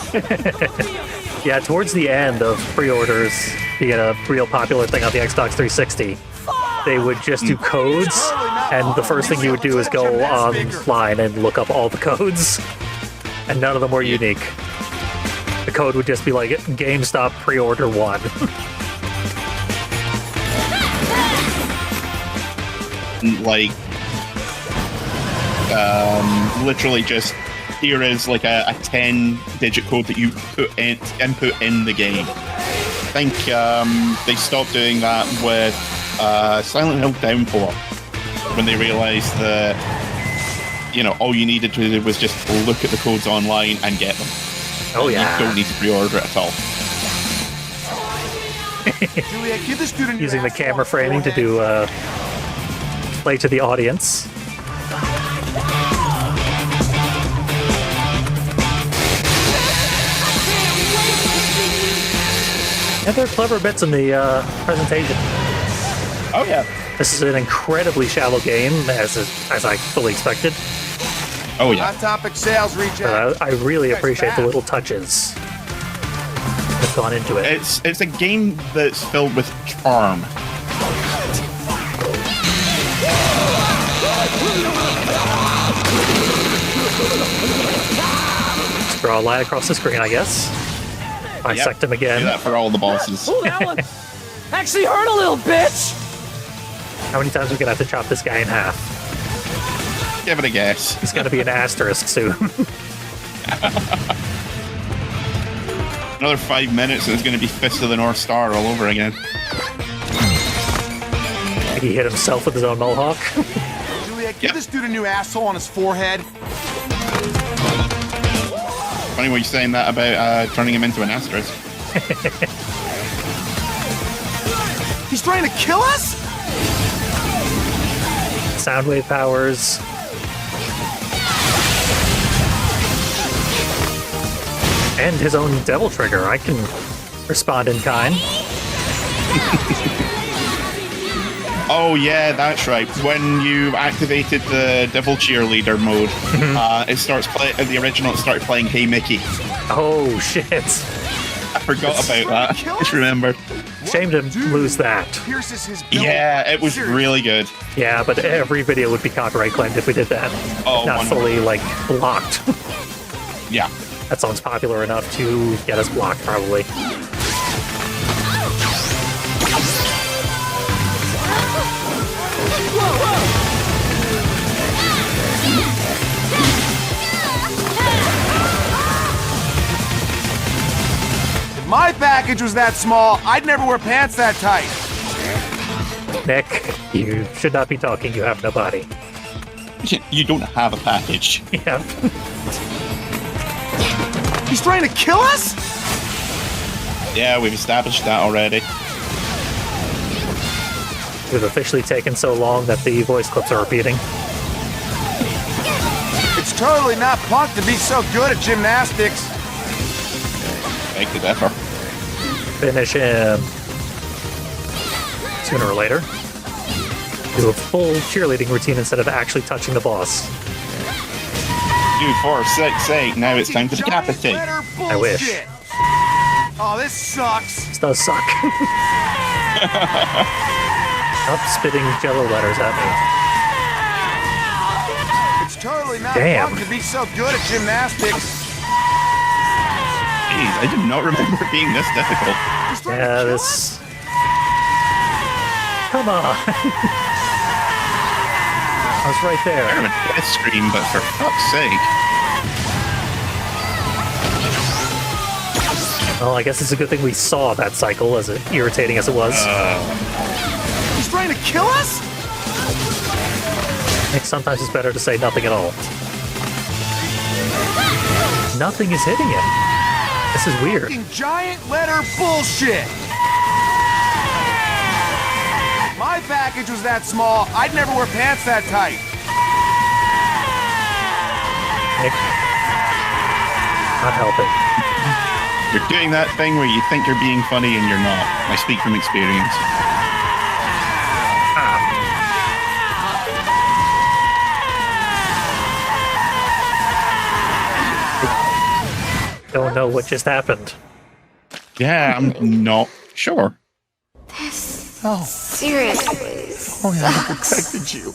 Yeah, towards the end of pre-orders being a real popular thing on the Xbox 360, they would just do codes, and the first thing you would do is go online and look up all the codes, and none of them were unique. The code would just be like, GameStop pre-order 1. Like, literally just, here is like a 10-digit code that you input in the game. I think they stopped doing that with Silent Hill Downpour when they realized that, you know, all you needed to do was just look at the codes online and get them. Oh yeah. You don't need to pre-order it at all. Using the camera framing to do play to the audience. And there are clever bits in the presentation. Oh yeah. This is an incredibly shallow game, as I fully expected. Oh yeah. Hot Topic sales reject. I really appreciate the little touches that's gone into it. It's a game that's filled with charm. Just draw a line across the screen, I guess. Bisect him again. Do that for all the bosses. Ooh, that one actually hurt a little, bitch! How many times are we gonna have to chop this guy in half? Give it a guess. It's gonna be an asterisk soon. Another 5 minutes and it's going to be Fist of the North Star all over again. He hit himself with his own mohawk. Juliet, give this dude a new asshole on his forehead. Funny what you're saying that about turning him into an asterisk. He's trying to kill us? Soundwave powers. And his own devil trigger. I can respond in kind. Oh yeah, that's right. When you activated the devil cheerleader mode, it starts the original. It started playing Hey Mickey. Oh shit! I forgot about that. Just remembered. Shame to lose that. Yeah, it was really good. Yeah, but every video would be copyright claimed if we did that. Oh, not fully like blocked. Yeah. That song's popular enough to get us blocked, probably. If my package was that small, I'd never wear pants that tight. Nick, you should not be talking. You have no body. You don't have a package. Yeah. He's trying to kill us? Yeah, we've established that already. We've officially taken so long that the voice clips are repeating. It's totally not punk to be so good at gymnastics. Beg to differ. Finish him. Sooner or later. Do a full cheerleading routine instead of actually touching the boss. Dude, for 6 sake, now it's time to decapitate. I wish. Oh, this sucks. This does suck. Stop spitting jello letters at me. It's totally not Damn. fun to be so good at gymnastics. Jeez, I did not remember it being this difficult. Yeah, this... Come on. I was right there. I have a death scream, but for fuck's sake. Well, I guess it's a good thing we saw that cycle, as irritating as it was. He's trying to kill us? I think sometimes it's better to say nothing at all. Nothing is hitting him. This is weird. Fucking giant letter bullshit. If my package was that small, I'd never wear pants that tight. Nick, not helping. You're doing that thing where you think you're being funny and you're not. I speak from experience. Don't know what just happened. Yeah, I'm not sure. Seriously. Oh yeah, I protected you.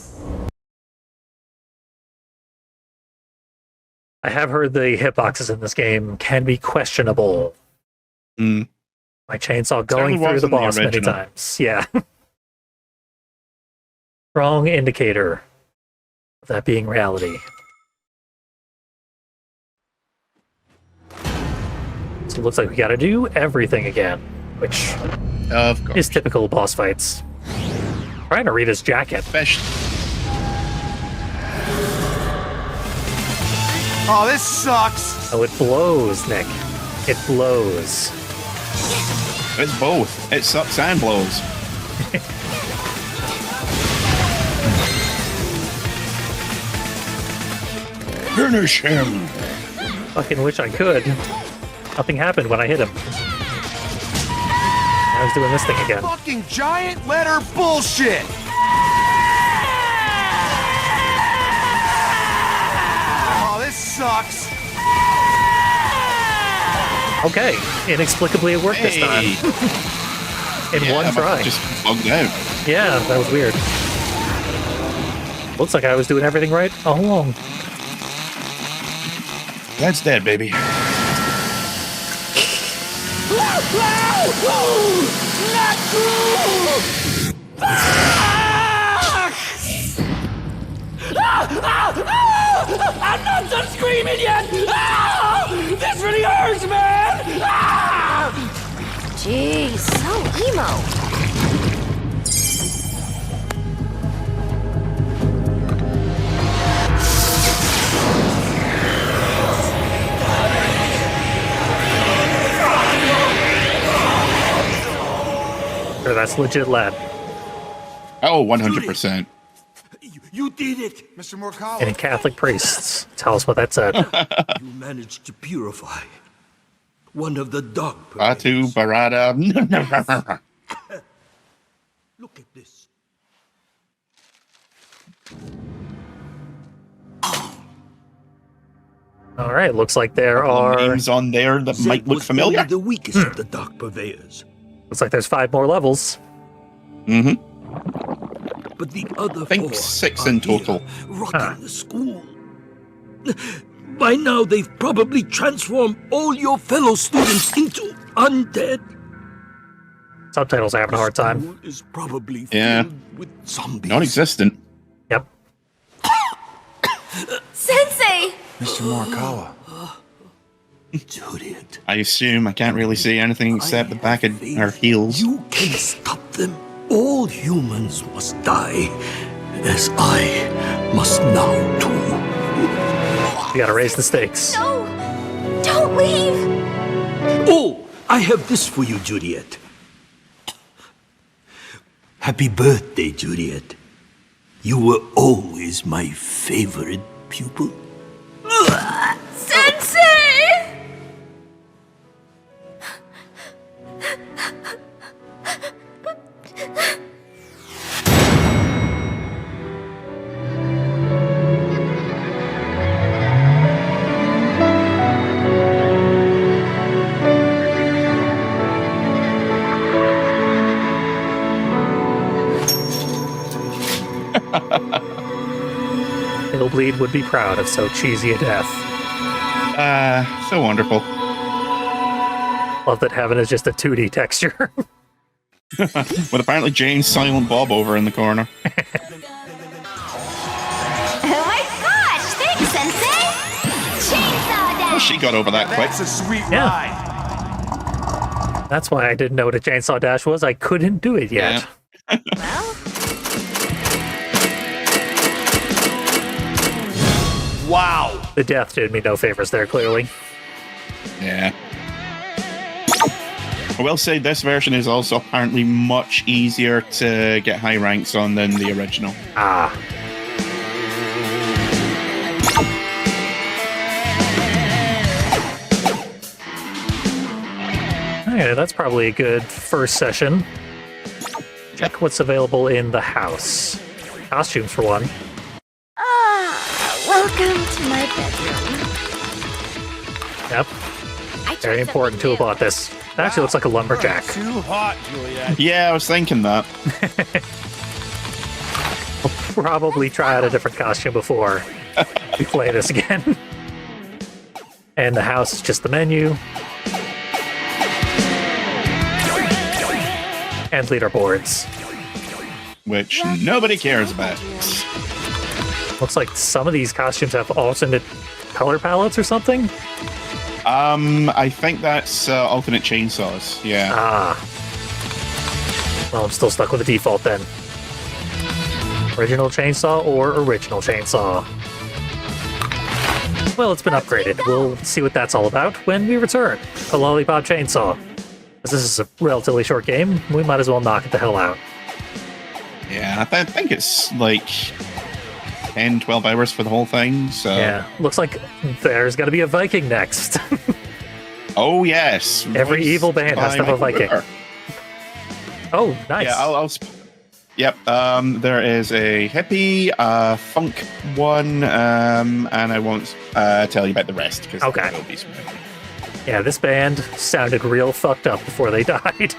I have heard the hitboxes in this game can be questionable. Mm. My chainsaw going Certainly through the wasn't the boss many original. times. Yeah. Strong indicator of that being reality. So it looks like we gotta do everything again, which Of course. is typical boss fights. Trying to read his jacket. Oh, this sucks. Oh, it blows, Nick. It blows. It's both. It sucks and blows. Finish him. Fucking wish I could. Nothing happened when I hit him. I was doing this thing again. Fucking giant letter bullshit. Oh, this sucks. Okay, inexplicably it worked this time. In Yeah, one but try. Just bugged out. Yeah, that was weird. Looks like I was doing everything right all along. That's dead, baby. Not true! I'm not done screaming yet! This really hurts, man! Jeez, so emo. Sure, that's legit lad. Oh, 100%. You did it! Mr. Morkawa. Any Catholic priests tell us what that said. You managed to purify one of the dark Batu purveyors. Barada. Look at this. All right, looks like there are. Names on there that might Zed look was familiar. only the weakest of the dark purveyors. Looks like there's 5 more levels. Mm-hmm. But the other I think four 6 are in here, total. rocking the school. By now, they've probably transformed all your fellow students into undead. Subtitles are having a hard time. School is probably Yeah. filled with zombies. Non-existent. Yep. Sensei! Mr. Morikawa. Juliet, I assume I can't really see anything except the back of her heels. you can stop them. All humans must die, as I must now too. We gotta raise the stakes. No! Don't leave! Oh, I have this for you, Juliet. Happy birthday, Juliet. You were always my favorite pupil. Sensei! Hillbleed would be proud of so cheesy a death. So wonderful. Love that heaven is just a 2D texture. With apparently James Silent Bob over in the corner. Oh my gosh! Thanks, Sensei! Chainsaw Well, Dash! she got over that quick. That's a sweet Yeah. ride. That's why I didn't know what a chainsaw dash was. I couldn't do it yet. Well, Wow. The death did me no favors there, clearly. Yeah. I will say this version is also apparently much easier to get high ranks on than the original. Ah. Okay, that's probably a good first session. Check what's available in the house. Costumes, for one. welcome to my bedroom. Yep, I tried very important too something new. about this. It actually looks like a lumberjack. Too hot, Juliet. Yeah, I was thinking that. Probably try out a different costume before we play this again. And the house is just the menu. And leaderboards. Which nobody cares about. Looks like some of these costumes have alternate color palettes or something. I think that's alternate chainsaws. Yeah. Ah. Well, I'm still stuck with the default then. Original chainsaw or original chainsaw? Well, it's been upgraded. We'll see what that's all about when we return to Lollipop Chainsaw. As this is a relatively short game, we might as well knock it the hell out. Yeah, I think it's like 10, 12 hours for the whole thing. So. Yeah, looks like there's going to be a Viking next. Oh, yes. Every evil band has to have a Viking. Oh, nice. Yeah, Yep, there is a hippie, funk one, and I won't tell you about the rest. Because Okay. Yeah, this band sounded real fucked up before they died.